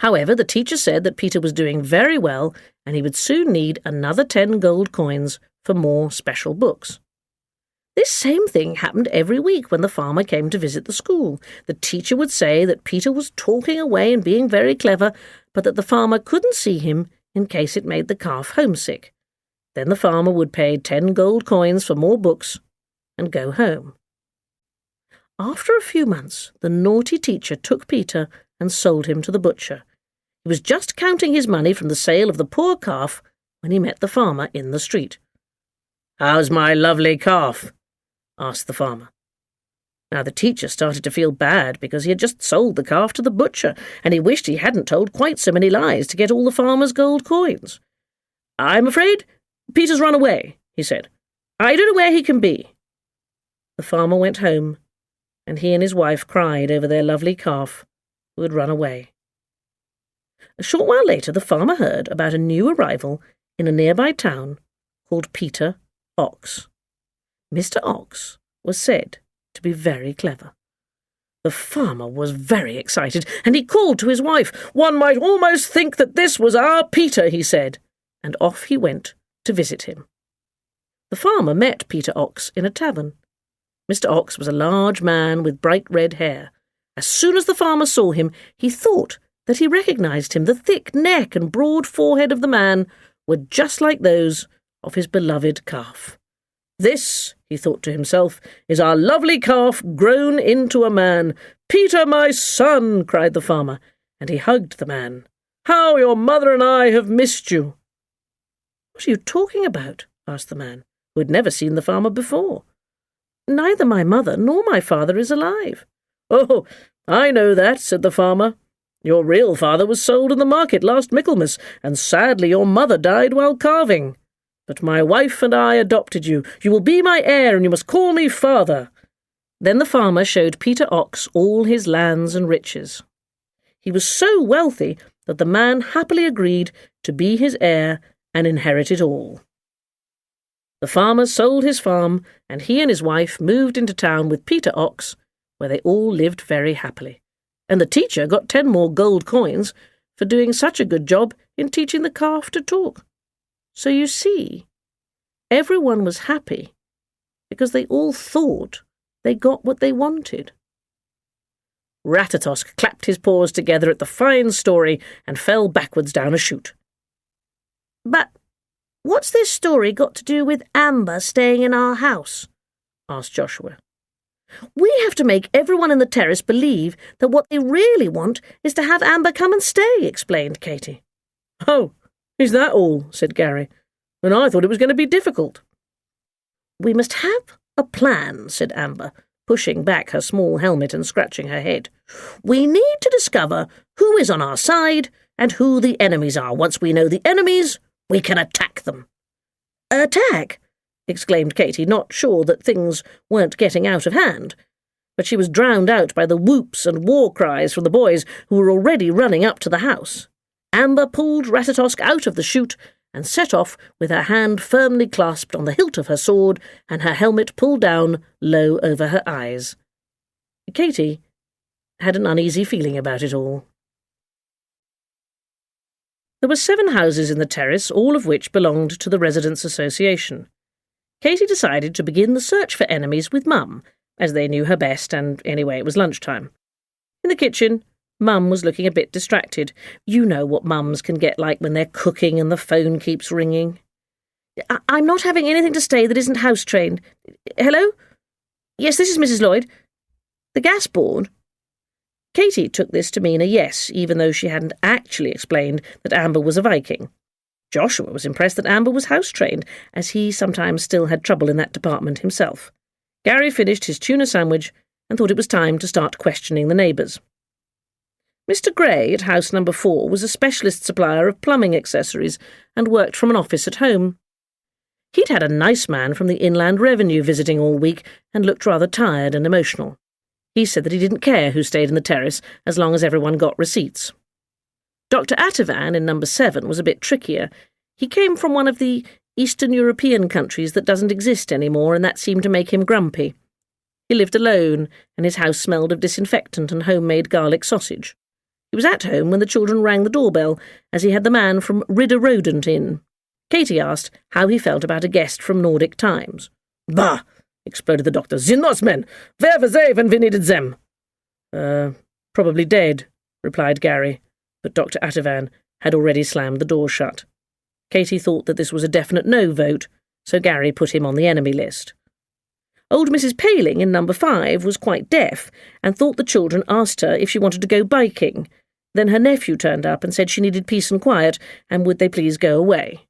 However, the teacher said that Peter was doing very well and he would soon need another 10 gold coins for more special books. This same thing happened every week when the farmer came to visit the school. The teacher would say that Peter was talking away and being very clever, but that the farmer couldn't see him in case it made the calf homesick. Then the farmer would pay 10 gold coins for more books and go home. After a few months, the naughty teacher took Peter and sold him to the butcher. He was just counting his money from the sale of the poor calf when he met the farmer in the street. "How's my lovely calf?" asked the farmer. Now the teacher started to feel bad because he had just sold the calf to the butcher, and he wished he hadn't told quite so many lies to get all the farmer's gold coins. "I'm afraid Peter's run away," he said. "I don't know where he can be." The farmer went home, and he and his wife cried over their lovely calf who had run away. A short while later, the farmer heard about a new arrival in a nearby town called Peter Ox. Mr. Ox was said to be very clever. The farmer was very excited, and he called to his wife. "One might almost think that this was our Peter," he said, and off he went to visit him. The farmer met Peter Ox in a tavern. Mr. Ox was a large man with bright red hair. As soon as the farmer saw him, he thought that he recognized him. The thick neck and broad forehead of the man were just like those of his beloved calf. "This," he thought to himself, "is our lovely calf grown into a man. Peter, my son," cried the farmer, and he hugged the man. "How your mother and I have missed you." "What are you talking about?" asked the man, who had never seen the farmer before. "Neither my mother nor my father is alive." "Oh, I know that," said the farmer. "Your real father was sold in the market last Michaelmas, and sadly your mother died while calving. But my wife and I adopted you. You will be my heir, and you must call me father." Then the farmer showed Peter Ox all his lands and riches. He was so wealthy that the man happily agreed to be his heir and inherit it all. The farmer sold his farm, and he and his wife moved into town with Peter Ox, where they all lived very happily. And the teacher got 10 more gold coins for doing such a good job in teaching the calf to talk. So you see, everyone was happy because they all thought they got what they wanted. Ratatosk clapped his paws together at the fine story and fell backwards down a chute. "But what's this story got to do with Amber staying in our house?" asked Joshua. "We have to make everyone in the terrace believe that what they really want is to have Amber come and stay," explained Katie. "Oh, is that all?" said Gary. "And I thought it was going to be difficult." "We must have a plan," said Amber, pushing back her small helmet and scratching her head. "We need to discover who is on our side and who the enemies are. Once we know the enemies, we can attack them." "Attack?" exclaimed Katie, not sure that things weren't getting out of hand. But she was drowned out by the whoops and war cries from the boys who were already running up to the house. Amber pulled Ratatosk out of the chute and set off with her hand firmly clasped on the hilt of her sword and her helmet pulled down low over her eyes. Katie had an uneasy feeling about it all. There were 7 houses in the terrace, all of which belonged to the Residents' Association. Katie decided to begin the search for enemies with Mum, as they knew her best, and anyway it was lunchtime. In the kitchen, Mum was looking a bit distracted. You know what mums can get like when they're cooking and the phone keeps ringing. "I'm not having anything to stay that isn't house-trained. Hello? Yes, this is Mrs. Lloyd. The gas board?" Katie took this to mean a yes, even though she hadn't actually explained that Amber was a Viking. Joshua was impressed that Amber was house-trained, as he sometimes still had trouble in that department himself. Gary finished his tuna sandwich and thought it was time to start questioning the neighbours. Mr. Gray at house number 4 was a specialist supplier of plumbing accessories and worked from an office at home. He'd had a nice man from the Inland Revenue visiting all week and looked rather tired and emotional. He said that he didn't care who stayed in the terrace as long as everyone got receipts. Dr. Atavan in number 7 was a bit trickier. He came from one of the Eastern European countries that doesn't exist anymore, and that seemed to make him grumpy. He lived alone, and his house smelled of disinfectant and homemade garlic sausage. He was at home when the children rang the doorbell, as he had the man from Rid a Rodent in. Katie asked how he felt about a guest from Nordic Times. "Bah! exploded the doctor. "The Norsemen! Where were they when we needed them?" Probably dead," replied Gary, but Dr. Atavan had already slammed the door shut. Katy thought that this was a definite no vote, so Gary put him on the enemy list. Old Mrs. Paling in number 5 was quite deaf and thought the children asked her if she wanted to go biking. Then her nephew turned up and said she needed peace and quiet, and would they please go away.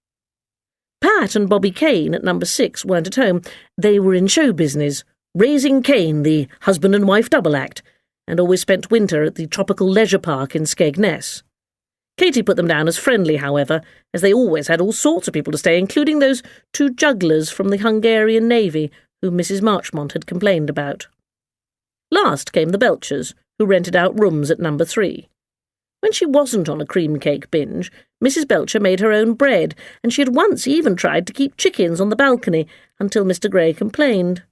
Pat and Bobby Kane at number 6 weren't at home. They were in show business, Raising Kane, the husband and wife double act, and always spent winter at the tropical leisure park in Skegness. Katy put them down as friendly, however, as they always had all sorts of people to stay, including those 2 jugglers from the Hungarian Navy whom Mrs. Marchmont had complained about. Last came the Belchers, who rented out rooms at number 3. When she wasn't on a cream cake binge, Mrs. Belcher made her own bread, and she had once even tried to keep chickens on the balcony until Mr. Gray complained.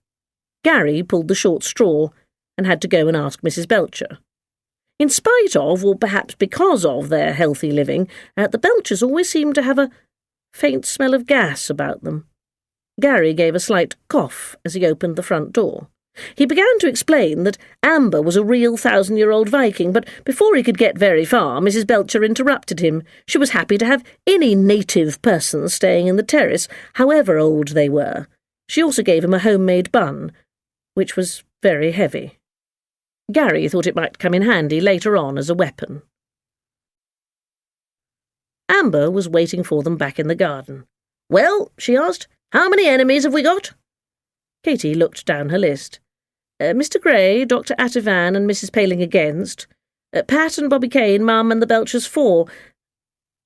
Gary pulled the short straw and had to go and ask Mrs. Belcher. In spite of, or perhaps because of, their healthy living, the Belchers always seemed to have a faint smell of gas about them. Gary gave a slight cough as he opened the front door. He began to explain that Amber was a real 1,000-year-old Viking, but before he could get very far, Mrs. Belcher interrupted him. She was happy to have any native person staying in the terrace, however old they were. She also gave him a homemade bun, which was very heavy. Gary thought it might come in handy later on as a weapon. Amber was waiting for them back in the garden. "Well," she asked, "how many enemies have we got?" Katy looked down her list. Mr. Gray, Dr. Atavan and Mrs. Paling against. Pat and Bobby Kane, Mum and the Belchers 4.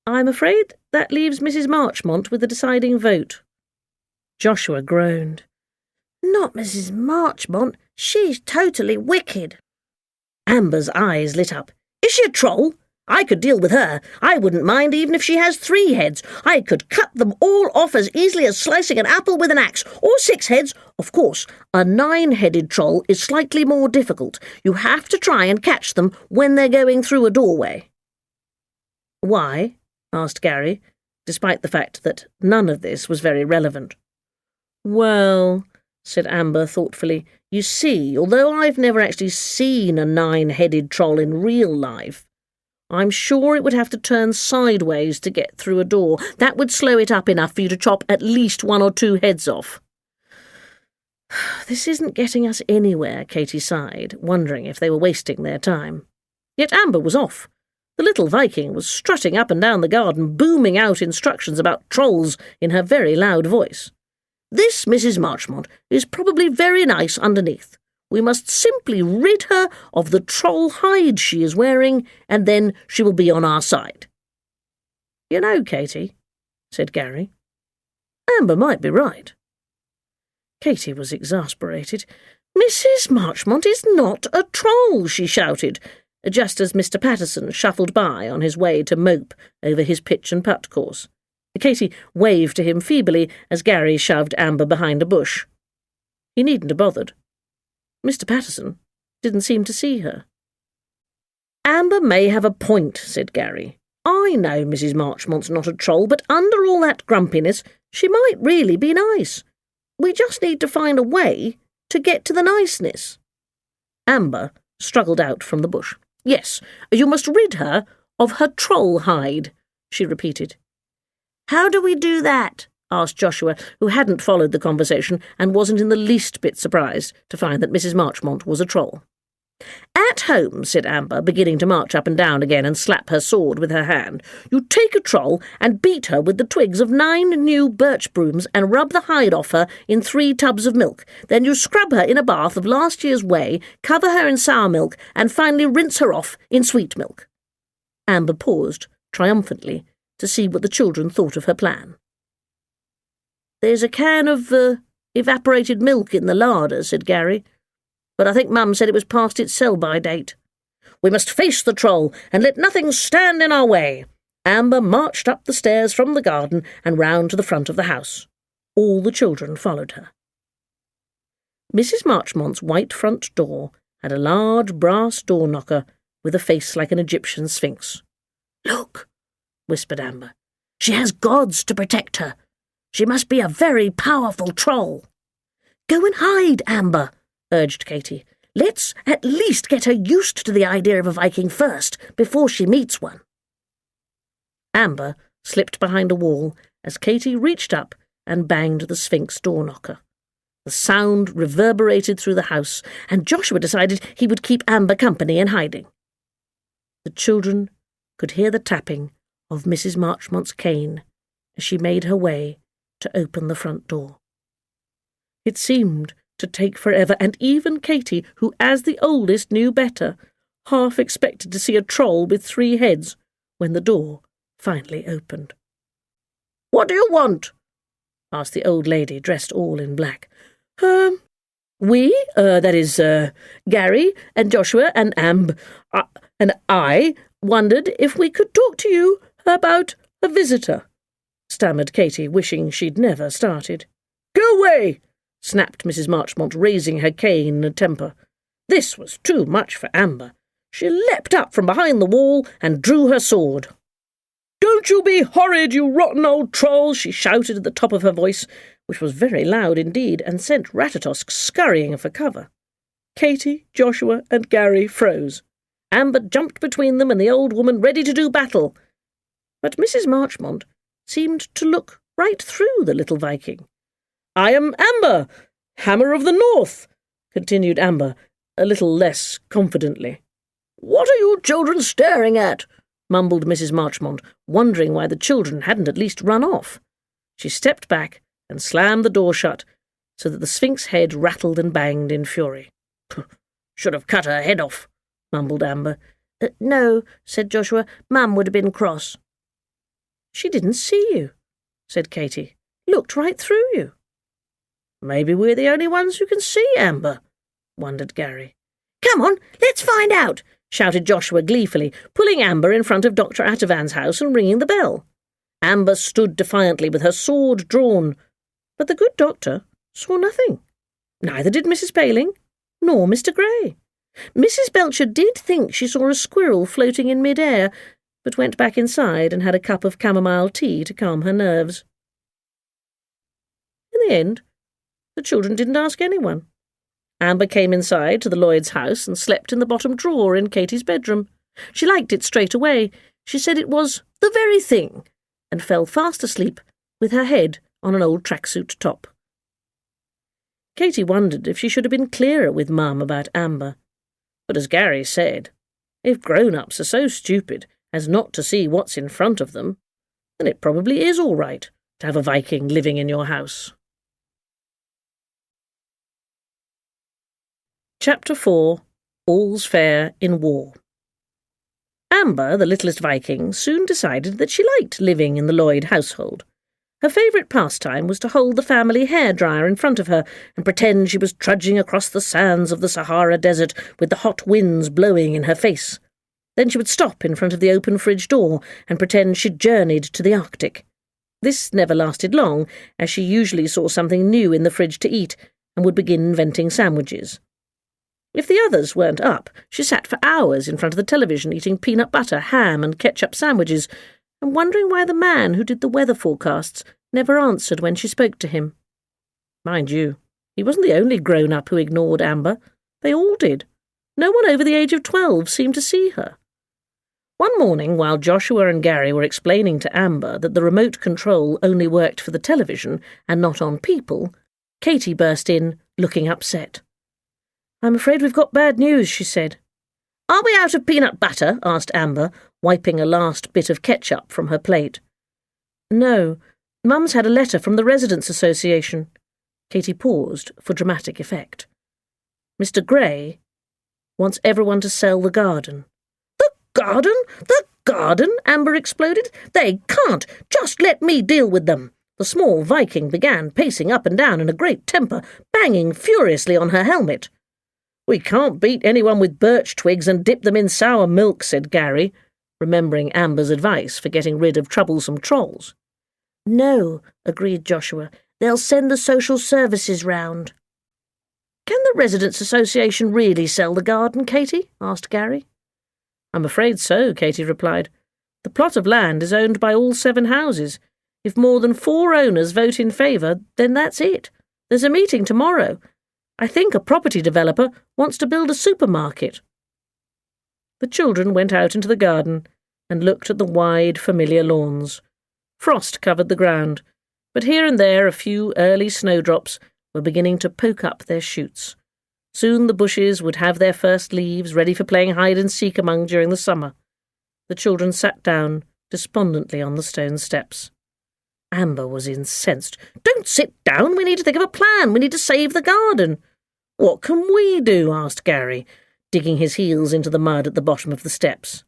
I'm afraid that leaves Mrs. Marchmont with the deciding vote. Joshua groaned. "Not Mrs. Marchmont. She's totally wicked." Amber's eyes lit up. "Is she a troll? I could deal with her. I wouldn't mind even if she has 3 heads. I could cut them all off as easily as slicing an apple with an axe. Or 6 heads. Of course, a 9-headed troll is slightly more difficult. You have to try and catch them when they're going through a doorway." "Why?" asked Gary, despite the fact that none of this was very relevant. "Well," said Amber thoughtfully, "you see, although I've never actually seen a 9-headed troll in real life, I'm sure it would have to turn sideways to get through a door. That would slow it up enough for you to chop at least 1 or 2 heads off." This isn't getting us anywhere, Katy sighed, wondering if they were wasting their time. Yet Amber was off. The little Viking was strutting up and down the garden, booming out instructions about trolls in her very loud voice. "This Mrs. Marchmont is probably very nice underneath. We must simply rid her of the troll hide she is wearing, and then she will be on our side." "You know, Katy," said Gary, "Amber might be right." Katy was exasperated. "Mrs. Marchmont is not a troll," she shouted, just as Mr. Patterson shuffled by on his way to mope over his pitch and putt course. Katy waved to him feebly as Gary shoved Amber behind a bush. He needn't have bothered. Mr. Patterson didn't seem to see her. "Amber may have a point," said Gary. "I know Mrs. Marchmont's not a troll, but under all that grumpiness, she might really be nice. We just need to find a way to get to the niceness." Amber struggled out from the bush. "Yes, you must rid her of her troll hide," she repeated. "How do we do that?" asked Joshua, who hadn't followed the conversation and wasn't in the least bit surprised to find that Mrs. Marchmont was a troll. "At home," said Amber, beginning to march up and down again and slap her sword with her hand, "you take a troll and beat her with the twigs of 9 new birch brooms and rub the hide off her in 3 tubs of milk. Then you scrub her in a bath of last year's whey, cover her in sour milk, and finally rinse her off in sweet milk." Amber paused, triumphantly, to see what the children thought of her plan. "There's a can of evaporated milk in the larder," said Gary, "but I think Mum said it was past its sell-by date. We must face the troll and let nothing stand in our way." Amber marched up the stairs from the garden and round to the front of the house. All the children followed her. Mrs. Marchmont's white front door had a large brass door knocker with a face like an Egyptian sphinx. "Look," whispered Amber. "She has gods to protect her. She must be a very powerful troll." "Go and hide, Amber," urged Katy. "Let's at least get her used to the idea of a Viking first, before she meets one." Amber slipped behind a wall as Katy reached up and banged the Sphinx door knocker. The sound reverberated through the house, and Joshua decided he would keep Amber company in hiding. The children could hear the tapping of Mrs. Marchmont's cane as she made her way to open the front door. It seemed to take forever, and even Katy, who as the oldest knew better, half expected to see a troll with 3 heads when the door finally opened. "What do you want?" asked the old lady, dressed all in black. That is, Gary and Joshua and I wondered if we could talk to you about a visitor," stammered Katy, wishing she'd never started. "Go away!" snapped Mrs. Marchmont, raising her cane in a temper. This was too much for Amber. She leapt up from behind the wall and drew her sword. "Don't you be horrid, you rotten old troll!" she shouted at the top of her voice, which was very loud indeed, and sent Ratatosk scurrying for cover. Katy, Joshua, and Gary froze. Amber jumped between them and the old woman, ready to do battle. But Mrs. Marchmont seemed to look right through the little Viking. "I am Amber, Hammer of the North," continued Amber, a little less confidently. "What are you children staring at?" mumbled Mrs. Marchmont, wondering why the children hadn't at least run off. She stepped back and slammed the door shut, so that the Sphinx head rattled and banged in fury. "Should have cut her head off," mumbled Amber. "No," said Joshua. "Mum would have been cross." "She didn't see you," said Katy. "Looked right through you." "Maybe we're the only ones who can see Amber," wondered Gary. "Come on, let's find out," shouted Joshua gleefully, pulling Amber in front of Dr. Atavan's house and ringing the bell. Amber stood defiantly with her sword drawn, but the good doctor saw nothing. Neither did Mrs. Paling, nor Mr. Gray. Mrs. Belcher did think she saw a squirrel floating in mid-air, but went back inside and had a cup of chamomile tea to calm her nerves. In the end, the children didn't ask anyone. Amber came inside to the Lloyds' house and slept in the bottom drawer in Katy's bedroom. She liked it straight away. She said it was the very thing, and fell fast asleep with her head on an old tracksuit top. Katy wondered if she should have been clearer with Mum about Amber. But as Gary said, if grown-ups are so stupid as not to see what's in front of them, then it probably is all right to have a Viking living in your house. Chapter 4. All's Fair in War. Amber, the littlest Viking, soon decided that she liked living in the Lloyd household. Her favourite pastime was to hold the family hairdryer in front of her and pretend she was trudging across the sands of the Sahara Desert with the hot winds blowing in her face. Then she would stop in front of the open fridge door and pretend she'd journeyed to the Arctic. This never lasted long, as she usually saw something new in the fridge to eat and would begin inventing sandwiches. If the others weren't up, she sat for hours in front of the television eating peanut butter, ham and ketchup sandwiches, and wondering why the man who did the weather forecasts never answered when she spoke to him. Mind you, he wasn't the only grown-up who ignored Amber. They all did. No one over the age of 12 seemed to see her. One morning, while Joshua and Gary were explaining to Amber that the remote control only worked for the television and not on people, Katy burst in, looking upset. "I'm afraid we've got bad news," she said. "Are we out of peanut butter?" asked Amber, wiping a last bit of ketchup from her plate. "No, Mum's had a letter from the Residents' Association." Katy paused for dramatic effect. "Mr. Gray wants everyone to sell the garden." "The garden? The garden?" Amber exploded. "They can't! Just let me deal with them!" The small Viking began pacing up and down in a great temper, banging furiously on her helmet. "We can't beat anyone with birch twigs and dip them in sour milk," said Gary, remembering Amber's advice for getting rid of troublesome trolls. "No," agreed Joshua. "They'll send the social services round." "Can the Residents' Association really sell the garden, Katy?" asked Gary. "I'm afraid so," Katy replied. "The plot of land is owned by all 7 houses. If more than 4 owners vote in favour, then that's it. There's a meeting tomorrow. I think a property developer wants to build a supermarket." The children went out into the garden and looked at the wide, familiar lawns. Frost covered the ground, but here and there a few early snowdrops were beginning to poke up their shoots. Soon the bushes would have their first leaves ready for playing hide-and-seek among during the summer. The children sat down despondently on the stone steps. Amber was incensed. "Don't sit down. We need to think of a plan. We need to save the garden." "What can we do?" asked Gary, digging his heels into the mud at the bottom of the steps.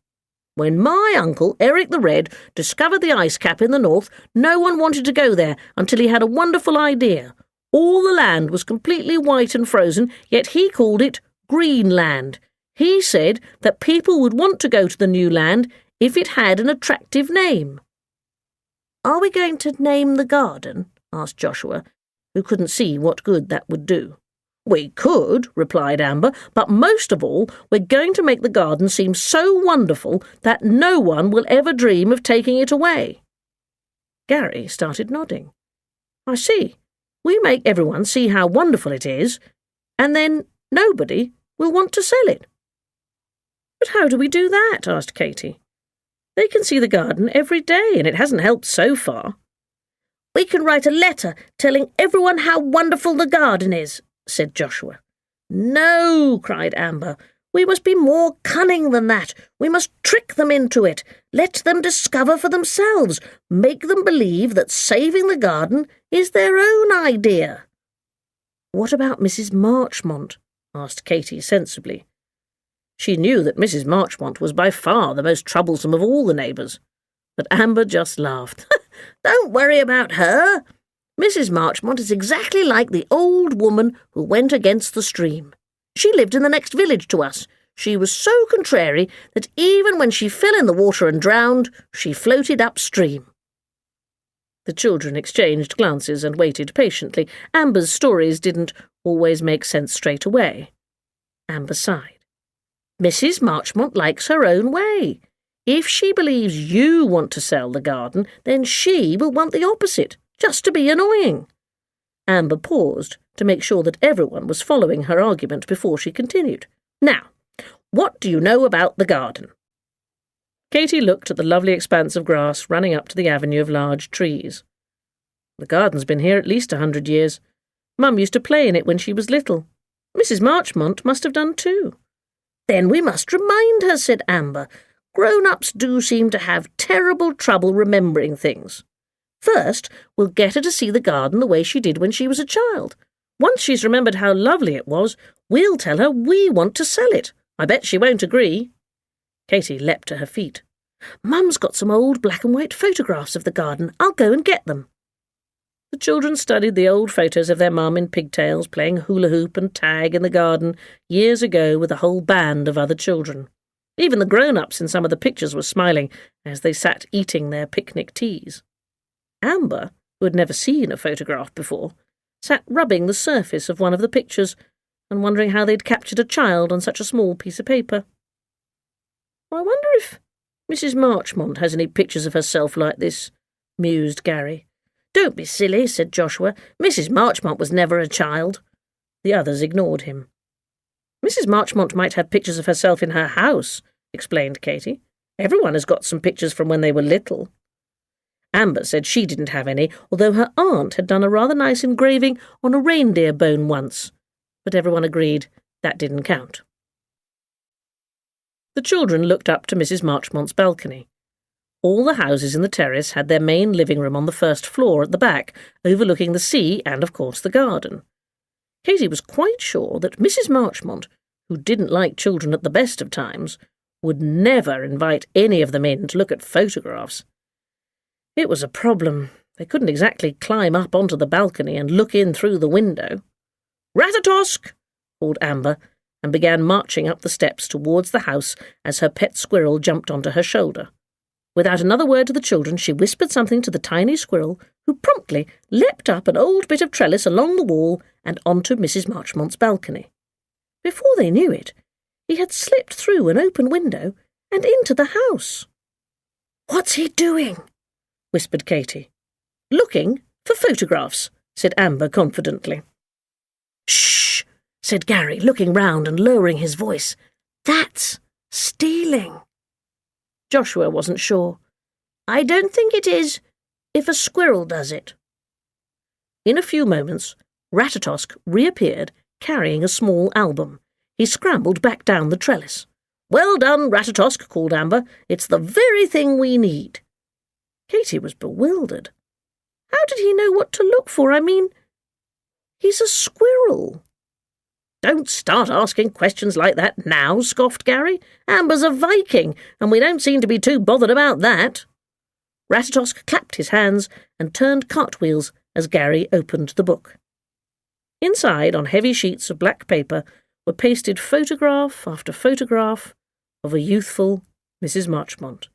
"When my uncle, Eric the Red, discovered the ice cap in the north, no one wanted to go there until he had a wonderful idea. All the land was completely white and frozen, yet he called it Greenland. He said that people would want to go to the new land if it had an attractive name." "Are we going to name the garden?" asked Joshua, who couldn't see what good that would do. "We could," replied Amber, "but most of all, we're going to make the garden seem so wonderful that no one will ever dream of taking it away." Gary started nodding. "I see. We make everyone see how wonderful it is, and then nobody will want to sell it." "But how do we do that?" asked Katie. "They can see the garden every day, and it hasn't helped so far." "We can write a letter telling everyone how wonderful the garden is," said Joshua. "No," cried Amber. "We must be more cunning than that. We must trick them into it. Let them discover for themselves. Make them believe that saving the garden is their own idea." "What about Mrs. Marchmont?" asked Katie sensibly. She knew that Mrs. Marchmont was by far the most troublesome of all the neighbours, but Amber just laughed. "Don't worry about her. Mrs. Marchmont is exactly like the old woman who went against the stream. She lived in the next village to us. She was so contrary that even when she fell in the water and drowned, she floated upstream." The children exchanged glances and waited patiently. Amber's stories didn't always make sense straight away. Amber sighed. "Mrs. Marchmont likes her own way. If she believes you want to sell the garden, then she will want the opposite, just to be annoying." Amber paused to make sure that everyone was following her argument before she continued. "Now, what do you know about the garden?" Katie looked at the lovely expanse of grass running up to the avenue of large trees. "The garden's been here at least 100 years. Mum used to play in it when she was little. Mrs. Marchmont must have done too." "Then we must remind her," said Amber. "Grown-ups do seem to have terrible trouble remembering things. First, we'll get her to see the garden the way she did when she was a child. Once she's remembered how lovely it was, we'll tell her we want to sell it. I bet she won't agree." Katie leapt to her feet. "Mum's got some old black-and-white photographs of the garden. I'll go and get them." The children studied the old photos of their mum in pigtails playing hula-hoop and tag in the garden years ago with a whole band of other children. Even the grown-ups in some of the pictures were smiling as they sat eating their picnic teas. Amber, who had never seen a photograph before, sat rubbing the surface of one of the pictures and wondering how they'd captured a child on such a small piece of paper. "I wonder if Mrs. Marchmont has any pictures of herself like this," mused Gary. "Don't be silly," said Joshua. "Mrs. Marchmont was never a child." The others ignored him. "Mrs. Marchmont might have pictures of herself in her house," explained Katie. "Everyone has got some pictures from when they were little." Amber said she didn't have any, although her aunt had done a rather nice engraving on a reindeer bone once, but everyone agreed that didn't count. The children looked up to Mrs. Marchmont's balcony. All the houses in the terrace had their main living room on the first floor at the back, overlooking the sea and, of course, the garden. Katie was quite sure that Mrs. Marchmont, who didn't like children at the best of times, would never invite any of them in to look at photographs. It was a problem. They couldn't exactly climb up onto the balcony and look in through the window. "Ratatosk!" called Amber, and began marching up the steps towards the house as her pet squirrel jumped onto her shoulder. Without another word to the children, she whispered something to the tiny squirrel, who promptly leapt up an old bit of trellis along the wall and onto Mrs. Marchmont's balcony. Before they knew it, he had slipped through an open window and into the house. "What's he doing?" whispered Katie. "Looking for photographs," said Amber confidently. "Shh," said Gary, looking round and lowering his voice. "That's stealing." Joshua wasn't sure. "I don't think it is, if a squirrel does it." In a few moments, Ratatosk reappeared, carrying a small album. He scrambled back down the trellis. "Well done, Ratatosk," called Amber. "It's the very thing we need." Katy was bewildered. How did he know what to look for? I mean, he's a squirrel. "Don't start asking questions like that now," scoffed Gary. "Amber's a Viking, and we don't seem to be too bothered about that." Ratatosk clapped his hands and turned cartwheels as Gary opened the book. Inside, on heavy sheets of black paper, were pasted photograph after photograph of a youthful Mrs. Marchmont.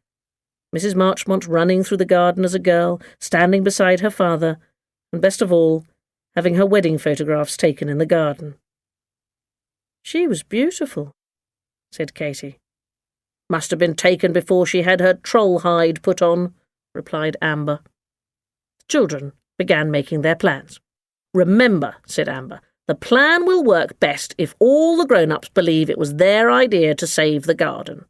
Mrs. Marchmont running through the garden as a girl, standing beside her father, and best of all, having her wedding photographs taken in the garden. "She was beautiful," said Katy. "Must have been taken before she had her troll hide put on," replied Amber. The children began making their plans. "Remember," said Amber, "the plan will work best if all the grown-ups believe it was their idea to save the garden."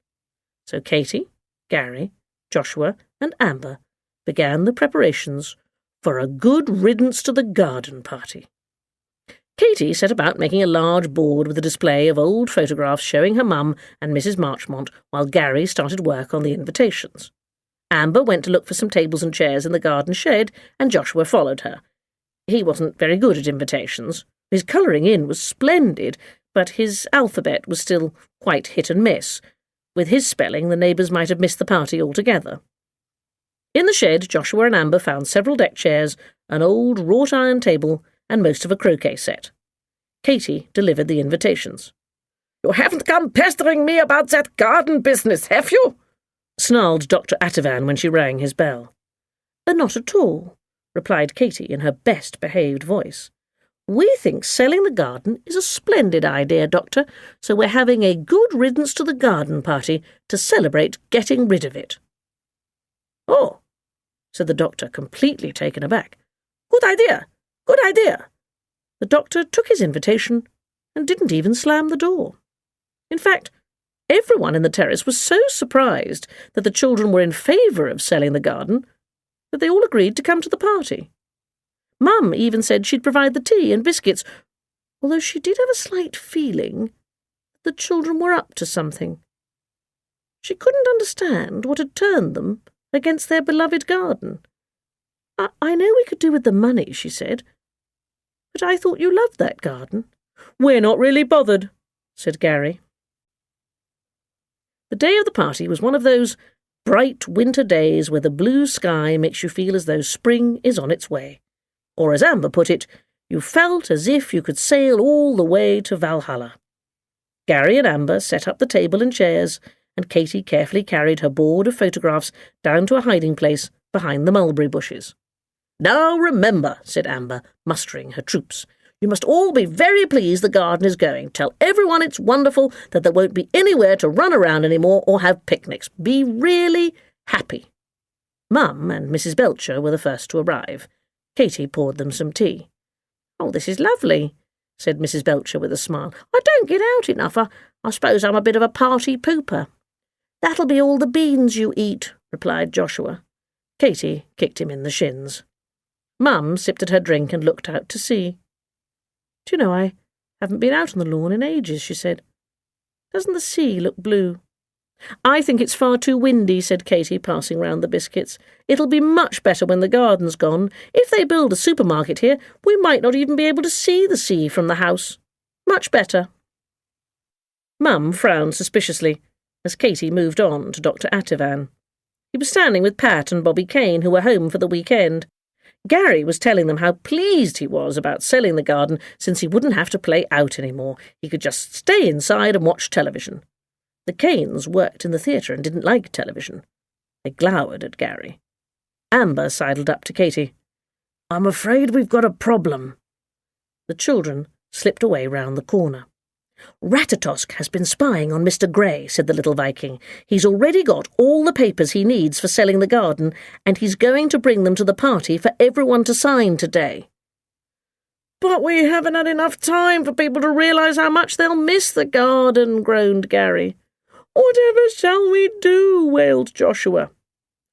So Katy, Gary, Joshua, and Amber began the preparations for a good riddance to the garden party. Katy set about making a large board with a display of old photographs showing her mum and Mrs. Marchmont, while Gary started work on the invitations. Amber went to look for some tables and chairs in the garden shed, and Joshua followed her. He wasn't very good at invitations. His colouring in was splendid, but his alphabet was still quite hit and miss. With his spelling, the neighbours might have missed the party altogether. In the shed, Joshua and Amber found several deck chairs, an old wrought-iron table, and most of a croquet set. Katy delivered the invitations. "You haven't come pestering me about that garden business, have you?" snarled Dr. Atavan when she rang his bell. "Not at all," replied Katy in her best-behaved voice. "We think selling the garden is a splendid idea, Doctor, so we're having a good riddance to the garden party to celebrate getting rid of it." "Oh," said the doctor, completely taken aback. "Good idea, good idea." The doctor took his invitation and didn't even slam the door. In fact, everyone in the terrace was so surprised that the children were in favour of selling the garden that they all agreed to come to the party. Mum even said she'd provide the tea and biscuits, although she did have a slight feeling that the children were up to something. She couldn't understand what had turned them against their beloved garden. I know we could do with the money," she said, "but I thought you loved that garden." "We're not really bothered," said Gary. The day of the party was one of those bright winter days where the blue sky makes you feel as though spring is on its way. Or, as Amber put it, you felt as if you could sail all the way to Valhalla. Gary and Amber set up the table and chairs, and Katy carefully carried her board of photographs down to a hiding place behind the mulberry bushes. "Now remember," said Amber, mustering her troops, "you must all be very pleased the garden is going. Tell everyone it's wonderful, that there won't be anywhere to run around any more or have picnics. Be really happy." Mum and Mrs. Belcher were the first to arrive. Katy poured them some tea. "Oh, this is lovely," said Mrs. Belcher with a smile. "I don't get out enough. I suppose I'm a bit of a party pooper." "That'll be all the beans you eat," replied Joshua. Katy kicked him in the shins. Mum sipped at her drink and looked out to sea. "Do you know, I haven't been out on the lawn in ages," she said. "Doesn't the sea look blue?" "I think it's far too windy," said Katy, passing round the biscuits. "It'll be much better when the garden's gone. If they build a supermarket here, we might not even be able to see the sea from the house. Much better." Mum frowned suspiciously as Katy moved on to Dr. Atavan. He was standing with Pat and Bobby Kane, who were home for the weekend. Gary was telling them how pleased he was about selling the garden, since he wouldn't have to play out any more. He could just stay inside and watch television. The Kanes worked in the theatre and didn't like television. They glowered at Gary. Amber sidled up to Katy. "I'm afraid we've got a problem." The children slipped away round the corner. "Ratatosk has been spying on Mr. Grey," said the little Viking. "He's already got all the papers he needs for selling the garden, and he's going to bring them to the party for everyone to sign today." But we haven't had enough time for people to realise how much they'll miss the garden, groaned Gary. Whatever shall we do? Wailed Joshua.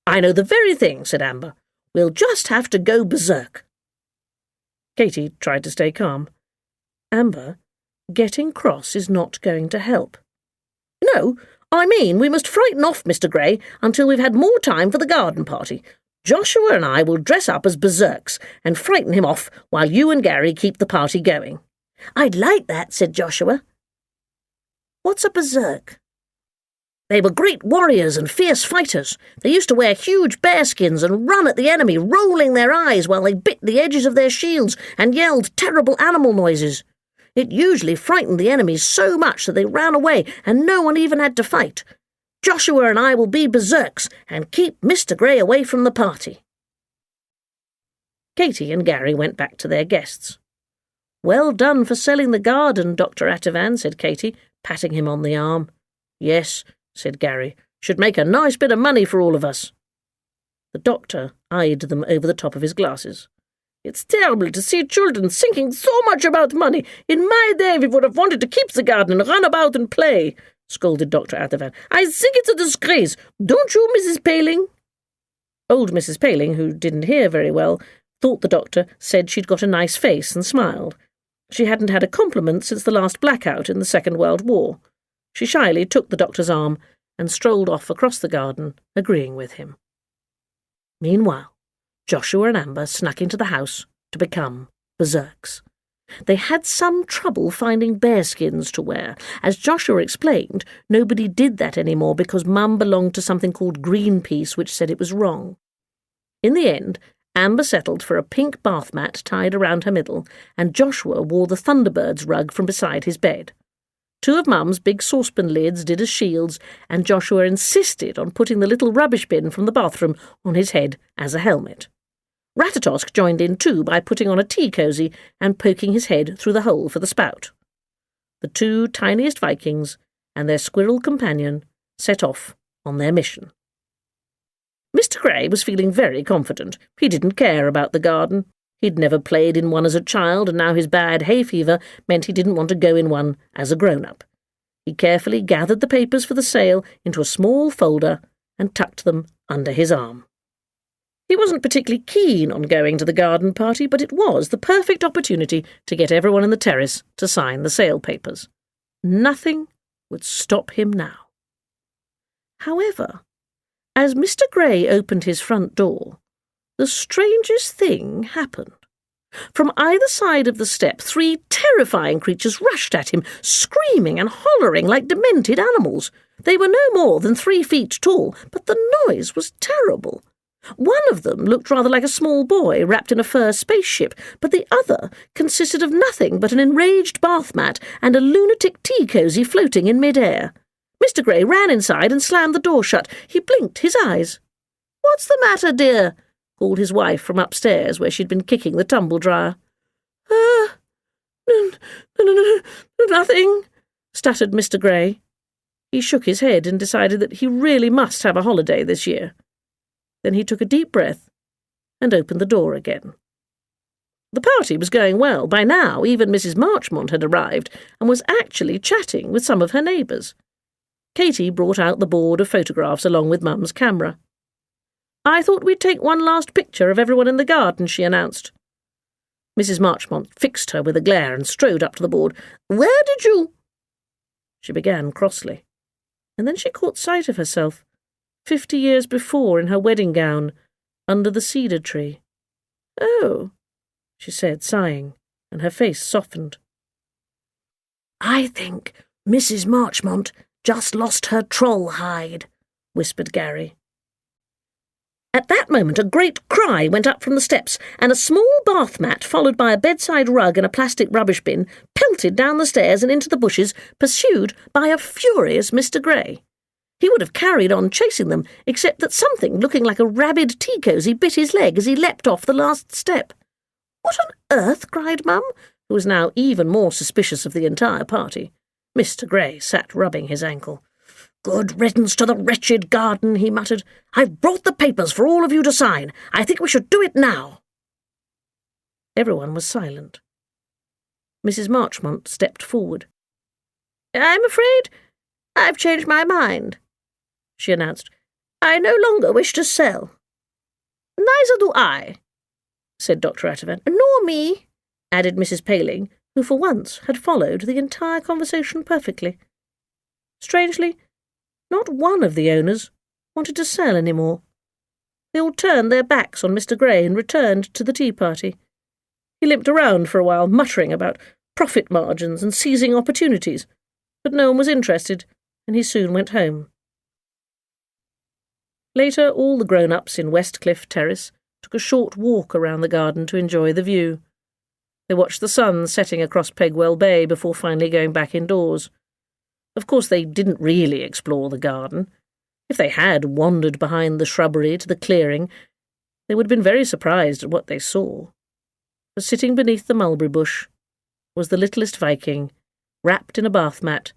I know the very thing, said Amber. We'll just have to go berserk. Katy tried to stay calm. Amber, getting cross is not going to help. No, I mean we must frighten off Mr. Grey until we've had more time for the garden party. Joshua and I will dress up as berserks and frighten him off while you and Gary keep the party going. I'd like that, said Joshua. What's a berserk? They were great warriors and fierce fighters. They used to wear huge bearskins and run at the enemy, rolling their eyes while they bit the edges of their shields and yelled terrible animal noises. It usually frightened the enemies so much that they ran away and no one even had to fight. Joshua and I will be berserks and keep Mr. Grey away from the party. Katy and Gary went back to their guests. Well done for selling the garden, Dr. Atavan, said Katy, patting him on the arm. Yes, said Gary, should make a nice bit of money for all of us. The doctor eyed them over the top of his glasses. It's terrible to see children thinking so much about money. In my day we would have wanted to keep the garden and run about and play, scolded Dr. Atavan. I think it's a disgrace. Don't you, Mrs. Paling? Old Mrs. Paling, who didn't hear very well, thought the doctor said she'd got a nice face and smiled. She hadn't had a compliment since the last blackout in the Second World War. She shyly took the doctor's arm and strolled off across the garden, agreeing with him. Meanwhile, Joshua and Amber snuck into the house to become berserks. They had some trouble finding bearskins to wear. As Joshua explained, nobody did that anymore because Mum belonged to something called Greenpeace, which said it was wrong. In the end, Amber settled for a pink bath mat tied around her middle, and Joshua wore the Thunderbirds rug from beside his bed. Two of Mum's big saucepan lids did as shields, and Joshua insisted on putting the little rubbish bin from the bathroom on his head as a helmet. Ratatosk joined in too by putting on a tea cosy and poking his head through the hole for the spout. The two tiniest Vikings and their squirrel companion set off on their mission. Mr. Grey was feeling very confident. He didn't care about the garden. He'd never played in one as a child, and now his bad hay fever meant he didn't want to go in one as a grown-up. He carefully gathered the papers for the sale into a small folder and tucked them under his arm. He wasn't particularly keen on going to the garden party, but it was the perfect opportunity to get everyone in the terrace to sign the sale papers. Nothing would stop him now. However, as Mr. Grey opened his front door, the strangest thing happened. From either side of the step, three terrifying creatures rushed at him, screaming and hollering like demented animals. They were no more than 3 feet tall, but the noise was terrible. One of them looked rather like a small boy wrapped in a fur spaceship, but the other consisted of nothing but an enraged bath mat and a lunatic tea cosy floating in mid-air. Mr. Grey ran inside and slammed the door shut. He blinked his eyes. "What's the matter, dear?" called his wife from upstairs, where she'd been kicking the tumble-dryer. Nothing," stuttered Mr. Grey. He shook his head and decided that he really must have a holiday this year. Then he took a deep breath and opened the door again. The party was going well. By now, even Mrs. Marchmont had arrived and was actually chatting with some of her neighbours. Katy brought out the board of photographs along with Mum's camera. "I thought we'd take one last picture of everyone in the garden," she announced. Mrs. Marchmont fixed her with a glare and strode up to the board. "Where did you—" She began crossly, and then she caught sight of herself, 50 years before in her wedding gown, under the cedar tree. "Oh," she said, sighing, and her face softened. "I think Mrs. Marchmont just lost her troll hide," whispered Gary. At that moment a great cry went up from the steps, and a small bath mat, followed by a bedside rug and a plastic rubbish bin, pelted down the stairs and into the bushes, pursued by a furious Mr. Grey. He would have carried on chasing them, except that something looking like a rabid tea cosy bit his leg as he leapt off the last step. "What on earth?" cried Mum, who was now even more suspicious of the entire party. Mr. Grey sat rubbing his ankle. "Good riddance to the wretched garden," he muttered. "I've brought the papers for all of you to sign. I think we should do it now." Everyone was silent. Mrs. Marchmont stepped forward. "I'm afraid I've changed my mind," she announced. "I no longer wish to sell." "Neither do I," said Dr. Attervan. "Nor me," added Mrs. Paling, who for once had followed the entire conversation perfectly. Strangely, not one of the owners wanted to sell any more. They all turned their backs on Mr. Grey and returned to the tea party. He limped around for a while, muttering about profit margins and seizing opportunities, but no one was interested, and he soon went home. Later, all the grown-ups in Westcliff Terrace took a short walk around the garden to enjoy the view. They watched the sun setting across Pegwell Bay before finally going back indoors. Of course, they didn't really explore the garden. If they had wandered behind the shrubbery to the clearing, they would have been very surprised at what they saw. For sitting beneath the mulberry bush was the Littlest Viking, wrapped in a bath mat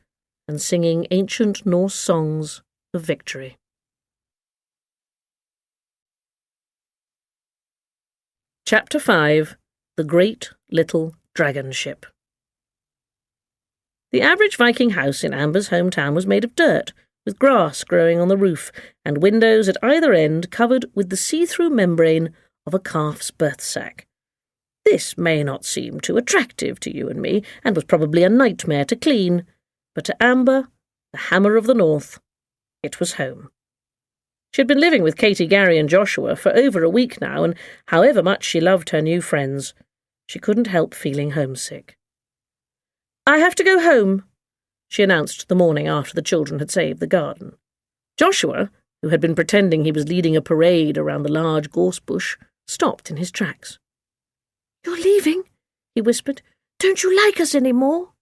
and singing ancient Norse songs of victory. Chapter 5. The Great Little Dragon Ship. The average Viking house in Amber's hometown was made of dirt, with grass growing on the roof, and windows at either end covered with the see-through membrane of a calf's birth sack. This may not seem too attractive to you and me, and was probably a nightmare to clean, but to Amber, the Hammer of the North, it was home. She had been living with Katie, Gary and Joshua for over a week now, and however much she loved her new friends, she couldn't help feeling homesick. "I have to go home," she announced the morning after the children had saved the garden. Joshua, who had been pretending he was leading a parade around the large gorse bush, stopped in his tracks. "You're leaving?" he whispered. "Don't you like us any more?"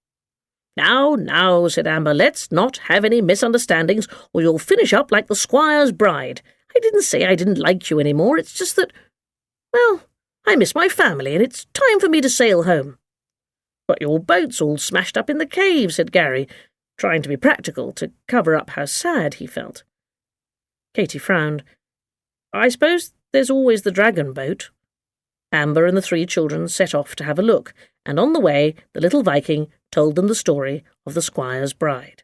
Now, said Amber, let's not have any misunderstandings, or you'll finish up like the squire's bride. I didn't say I didn't like you any more, it's just that, well, I miss my family, and it's time for me to sail home. Got your boats all smashed up in the cave, said Gary, trying to be practical to cover up how sad he felt. Katie frowned. I suppose there's always the dragon boat. Amber and the 3 children set off to have a look, and on the way the little Viking told them the story of the squire's bride.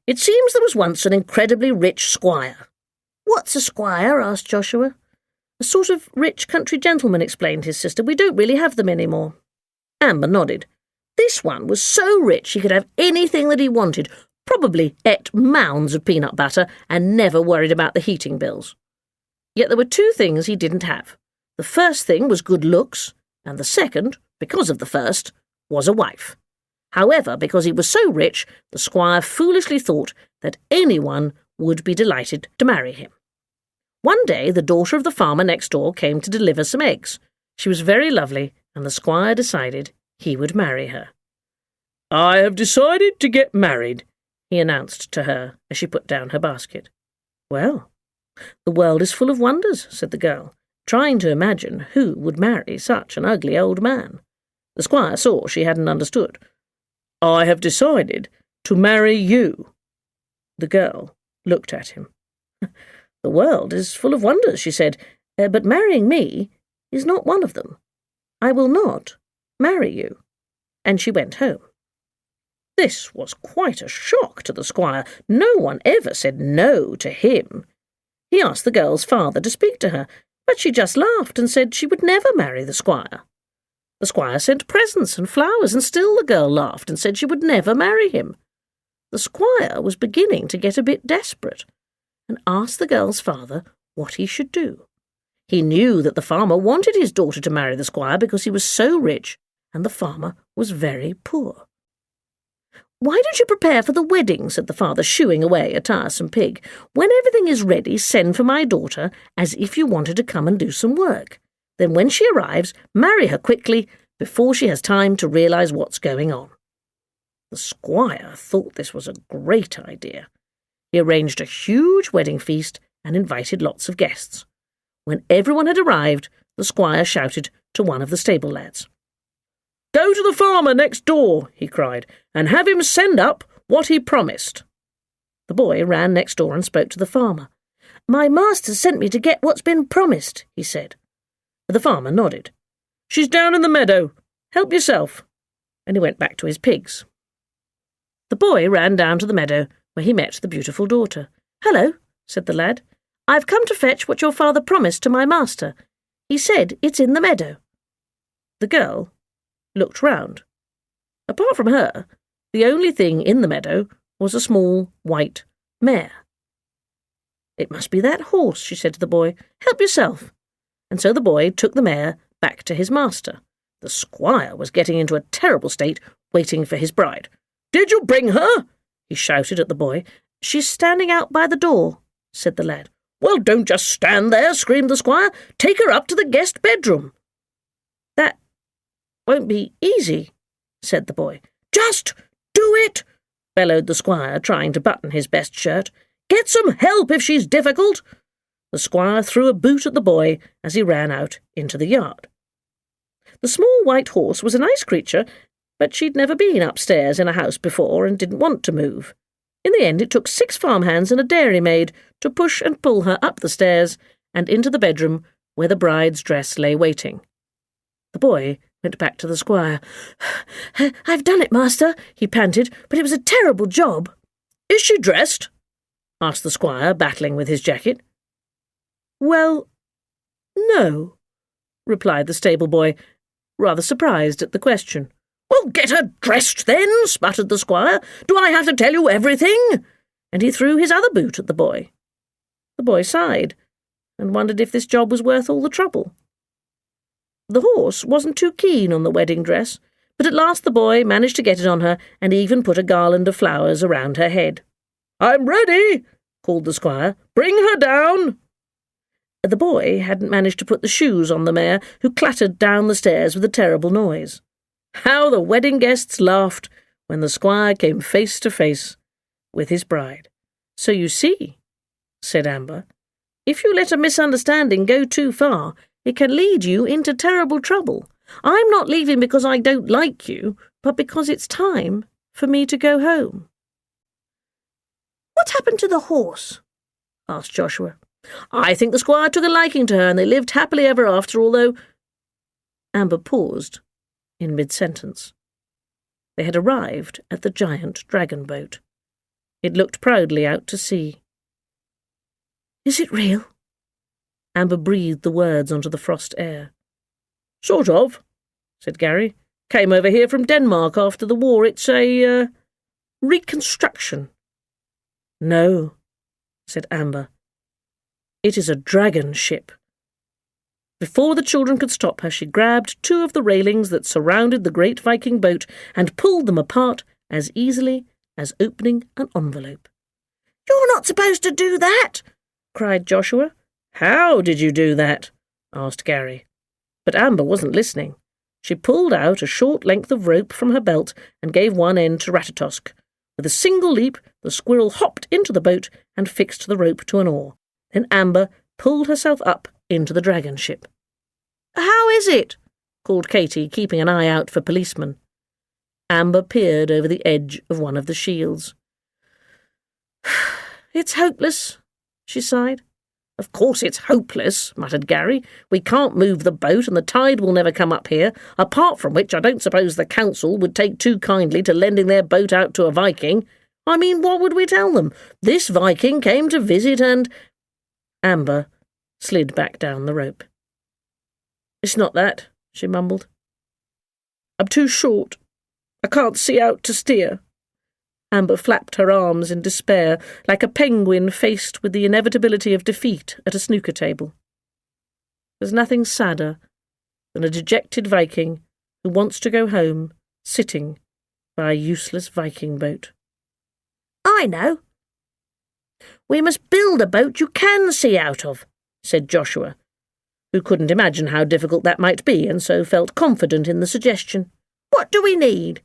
It seems there was once an incredibly rich squire. What's a squire? Asked Joshua. A sort of rich country gentleman, explained his sister. We don't really have them anymore. Amber nodded. This one was so rich he could have anything that he wanted, probably ate mounds of peanut butter and never worried about the heating bills. Yet there were 2 things he didn't have. The first thing was good looks, and the second, because of the first, was a wife. However, because he was so rich, the squire foolishly thought that anyone would be delighted to marry him. One day, the daughter of the farmer next door came to deliver some eggs. She was very lovely, and the squire decided he would marry her. I have decided to get married, he announced to her as she put down her basket. Well, the world is full of wonders, said the girl, trying to imagine who would marry such an ugly old man. The squire saw she hadn't understood. I have decided to marry you. The girl looked at him. The world is full of wonders, she said, but marrying me is not one of them. I will not marry you. And she went home. This was quite a shock to the squire. No one ever said no to him. He asked the girl's father to speak to her, but she just laughed and said she would never marry the squire. The squire sent presents and flowers, and still the girl laughed and said she would never marry him. The squire was beginning to get a bit desperate, and asked the girl's father what he should do. He knew that the farmer wanted his daughter to marry the squire because he was so rich, and the farmer was very poor. Why don't you prepare for the wedding, said the father, shooing away a tiresome pig. When everything is ready, send for my daughter as if you wanted to come and do some work. Then when she arrives, marry her quickly before she has time to realise what's going on. The squire thought this was a great idea. He arranged a huge wedding feast and invited lots of guests. When everyone had arrived, the squire shouted to one of the stable lads. Go to the farmer next door, he cried, and have him send up what he promised. The boy ran next door and spoke to the farmer. My master sent me to get what's been promised, he said. The farmer nodded. She's down in the meadow. Help yourself. and he went back to his pigs. The boy ran down to the meadow, where he met the beautiful daughter. "Hello," said the lad. "I've come to fetch what your father promised to my master. He said it's in the meadow." The girl looked round. Apart from her, the only thing in the meadow was a small white mare. "It must be that horse," she said to the boy. "Help yourself." And so the boy took the mare back to his master. The squire was getting into a terrible state, waiting for his bride. "Did you bring her?" he shouted at the boy. "She's standing out by the door," said the lad. "Well, don't just stand there," screamed the squire. "Take her up to the guest bedroom." "That won't be easy," said the boy. "Just do it," bellowed the squire, trying to button his best shirt. "Get some help if she's difficult." The squire threw a boot at the boy as he ran out into the yard. The small white horse was a nice creature, but she'd never been upstairs in a house before and didn't want to move. In the end, it took 6 farmhands and a dairymaid to push and pull her up the stairs and into the bedroom where the bride's dress lay waiting. The boy went back to the squire. "I've done it, master," he panted, "but it was a terrible job." "Is she dressed?" asked the squire, battling with his jacket. "Well, no," replied the stable boy, rather surprised at the question. "Well, get her dressed then," sputtered the squire. "Do I have to tell you everything?" And he threw his other boot at the boy. The boy sighed and wondered if this job was worth all the trouble. The horse wasn't too keen on the wedding dress, but at last the boy managed to get it on her and even put a garland of flowers around her head. "I'm ready," called the squire. "Bring her down." The boy hadn't managed to put the shoes on the mare, who clattered down the stairs with a terrible noise. How the wedding guests laughed when the squire came face to face with his bride. "So you see," said Amber, "if you let a misunderstanding go too far, it can lead you into terrible trouble. I'm not leaving because I don't like you, but because it's time for me to go home." "What happened to the horse?" asked Joshua. "I think the squire took a liking to her, and they lived happily ever after, although—" Amber paused in mid-sentence. They had arrived at the giant dragon boat. It looked proudly out to sea. "Is it real?" Amber breathed the words onto the frost air. "Sort of," said Gary. "Came over here from Denmark after the war. It's a, reconstruction." "No," said Amber. "It is a dragon ship." Before the children could stop her, she grabbed 2 of the railings that surrounded the great Viking boat and pulled them apart as easily as opening an envelope. "You're not supposed to do that!" cried Joshua. "How did you do that?" asked Gary. But Amber wasn't listening. She pulled out a short length of rope from her belt and gave one end to Ratatosk. With a single leap, the squirrel hopped into the boat and fixed the rope to an oar. Then Amber pulled herself up into the dragon ship. "How is it?" called Katy, keeping an eye out for policemen. Amber peered over the edge of one of the shields. "It's hopeless," she sighed. "Of course it's hopeless," muttered Gary. "We can't move the boat, and the tide will never come up here, apart from which I don't suppose the council would take too kindly to lending their boat out to a Viking. I mean, what would we tell them? This Viking came to visit and—" Amber slid back down the rope. "It's not that," she mumbled. "I'm too short. I can't see out to steer." Amber flapped her arms in despair, like a penguin faced with the inevitability of defeat at a snooker table. There's nothing sadder than a dejected Viking who wants to go home sitting by a useless Viking boat. "I know. We must build a boat you can see out of," said Joshua, who couldn't imagine how difficult that might be and so felt confident in the suggestion. "What do we need?"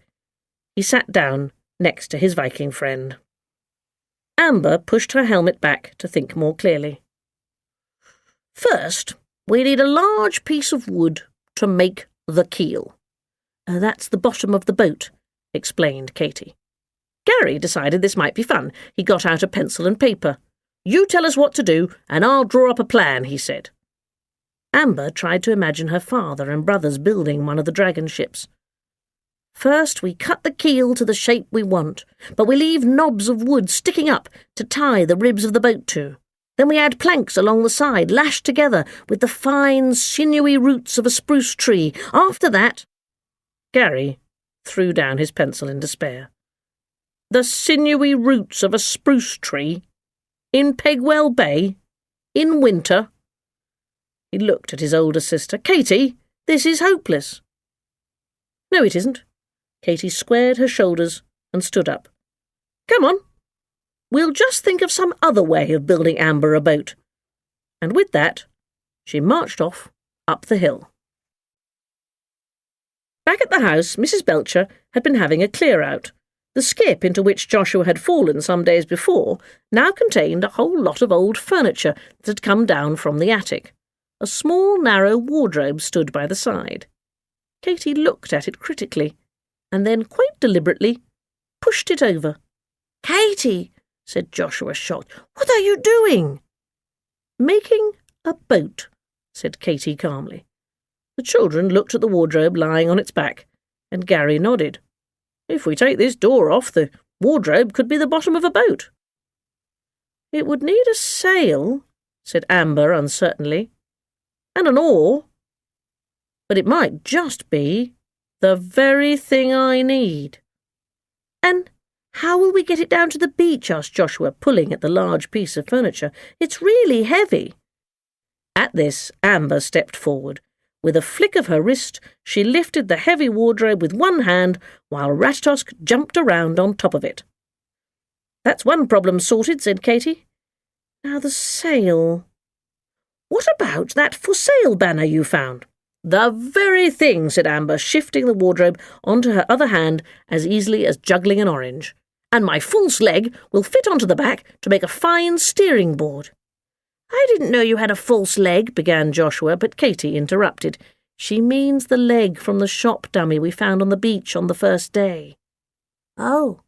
He sat down next to his Viking friend. Amber pushed her helmet back to think more clearly. "First, we need a large piece of wood to make the keel." "That's the bottom of the boat," explained Katy. Gary decided this might be fun. He got out a pencil and paper. "You tell us what to do, and I'll draw up a plan," he said. Amber tried to imagine her father and brothers building one of the dragon ships. First we cut the keel to the shape we want, but we leave knobs of wood sticking up to tie the ribs of the boat to. Then we add planks along the side, lashed together with the fine, sinewy roots of a spruce tree. After that—" Gary threw down his pencil in despair. "The sinewy roots of a spruce tree? In Pegwell Bay? In winter?" He looked at his older sister. "Katie, this is hopeless." "No, it isn't." Katie squared her shoulders and stood up. "Come on. We'll just think of some other way of building Amber a boat." And with that, she marched off up the hill. Back at the house, Mrs. Belcher had been having a clear-out. The skip into which Joshua had fallen some days before now contained a whole lot of old furniture that had come down from the attic. A small, narrow wardrobe stood by the side. Katie looked at it critically, and then, quite deliberately, pushed it over. "Katie," said Joshua, shocked, "what are you doing?" "Making a boat," said Katie calmly. The children looked at the wardrobe lying on its back, and Gary nodded. "If we take this door off, the wardrobe could be the bottom of a boat." "It would need a sail," said Amber uncertainly, "and an oar. But it might just be the very thing I need." "And how will we get it down to the beach?" asked Joshua, pulling at the large piece of furniture. "It's really heavy." At this, Amber stepped forward. With a flick of her wrist, she lifted the heavy wardrobe with one hand, while Ratatosk jumped around on top of it. "That's one problem sorted," said Katie. "Now the sail. What about that for sale banner you found?" "The very thing," said Amber, shifting the wardrobe onto her other hand as easily as juggling an orange. "And my false leg will fit onto the back to make a fine steering board." "I didn't know you had a false leg," began Joshua, but Katie interrupted. "She means the leg from the shop dummy we found on the beach on the first day." "Oh."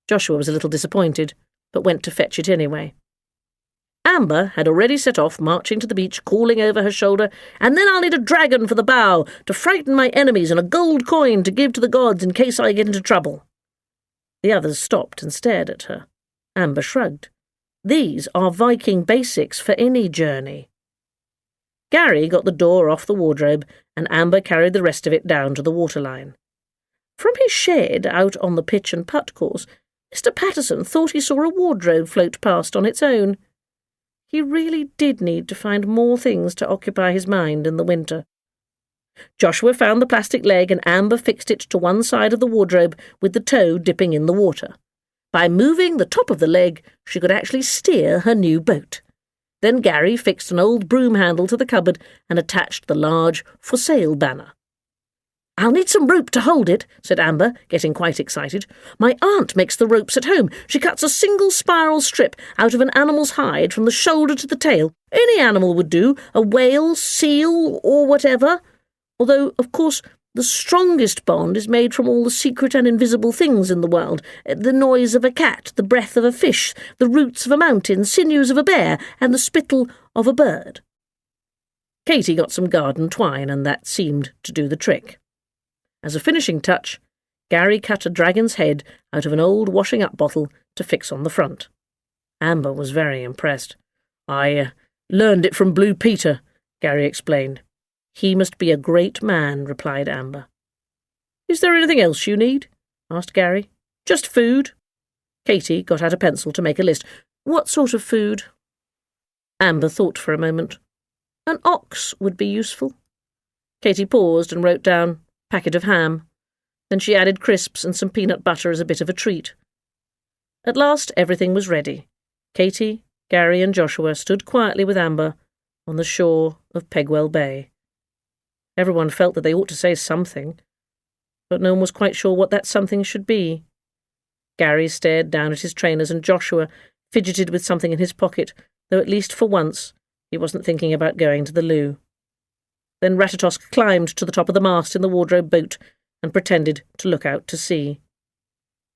Joshua was a little disappointed, but went to fetch it anyway. Amber had already set off, marching to the beach, calling over her shoulder, "And then I'll need a dragon for the bow, to frighten my enemies, and a gold coin to give to the gods in case I get into trouble." The others stopped and stared at her. Amber shrugged. "These are Viking basics for any journey." Gary got the door off the wardrobe, and Amber carried the rest of it down to the waterline. From his shed out on the pitch and putt course, Mr. Patterson thought he saw a wardrobe float past on its own. He really did need to find more things to occupy his mind in the winter. Joshua found the plastic leg, and Amber fixed it to one side of the wardrobe with the toe dipping in the water. By moving the top of the leg, she could actually steer her new boat. Then Gary fixed an old broom handle to the cupboard and attached the large "For Sale" banner. "I'll need some rope to hold it," said Amber, getting quite excited. "My aunt makes the ropes at home. She cuts a single spiral strip out of an animal's hide from the shoulder to the tail. Any animal would do, a whale, seal, or whatever. Although, of course, the strongest bond is made from all the secret and invisible things in the world. The noise of a cat, the breath of a fish, the roots of a mountain, sinews of a bear, and the spittle of a bird." Katie got some garden twine, and that seemed to do the trick. As a finishing touch, Gary cut a dragon's head out of an old washing-up bottle to fix on the front. Amber was very impressed. "I learned it from Blue Peter," Gary explained. "He must be a great man," replied Amber. "Is there anything else you need?" asked Gary. "Just food?" Katie got out a pencil to make a list. "What sort of food?" Amber thought for a moment. "An ox would be useful." Katie paused and wrote down "packet of ham." Then she added crisps and some peanut butter as a bit of a treat. At last everything was ready. Katie, Gary and Joshua stood quietly with Amber on the shore of Pegwell Bay. Everyone felt that they ought to say something, but no one was quite sure what that something should be. Gary stared down at his trainers, and Joshua fidgeted with something in his pocket, though at least for once he wasn't thinking about going to the loo. Then Ratatosk climbed to the top of the mast in the wardrobe boat and pretended to look out to sea.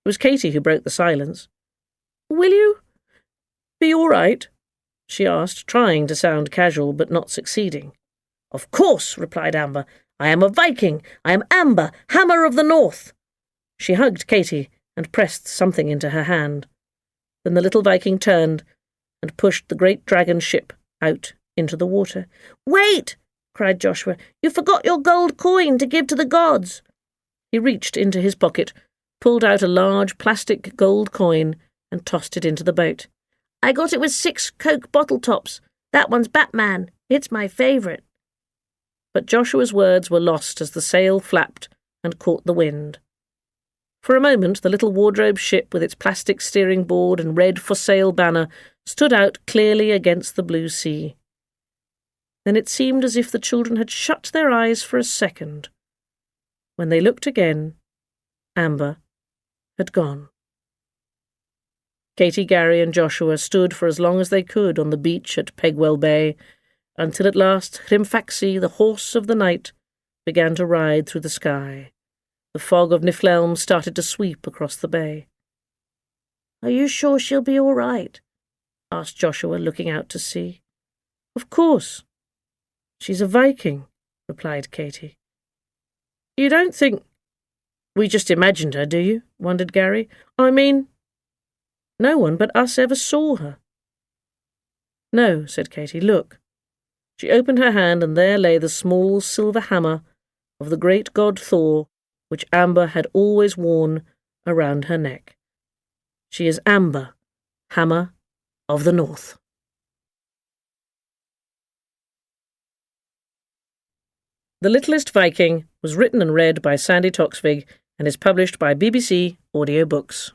It was Katie who broke the silence. "Will you be all right?" she asked, trying to sound casual but not succeeding. "Of course," replied Amber. I am a Viking. I am Amber, Hammer of the North." She hugged Katy and pressed something into her hand. Then the little Viking turned and pushed the great dragon ship out into the water. "Wait!" cried Joshua. "You forgot your gold coin to give to the gods." He reached into his pocket, pulled out a large plastic gold coin, and tossed it into the boat. "I got it with 6 Coke bottle tops. That one's Batman. It's my favourite." But Joshua's words were lost as the sail flapped and caught the wind. For a moment, the little wardrobe ship with its plastic steering board and red for sale banner stood out clearly against the blue sea. Then it seemed as if the children had shut their eyes for a second. When they looked again, Amber had gone. Katy, Gary, and Joshua stood for as long as they could on the beach at Pegwell Bay, until at last Hrimfaxi, the horse of the night, began to ride through the sky. The fog of Niflhelm started to sweep across the bay. "Are you sure she'll be all right?" asked Joshua, looking out to sea. "Of course. She's a Viking," replied Katy. "You don't think we just imagined her, do you?" wondered Gary. "I mean, no one but us ever saw her." "No," said Katy. "Look." She opened her hand, and there lay the small silver hammer of the great god Thor, which Amber had always worn around her neck. She is Amber, Hammer of the North. The Littlest Viking was written and read by Sandi Toksvig and is published by BBC Audiobooks.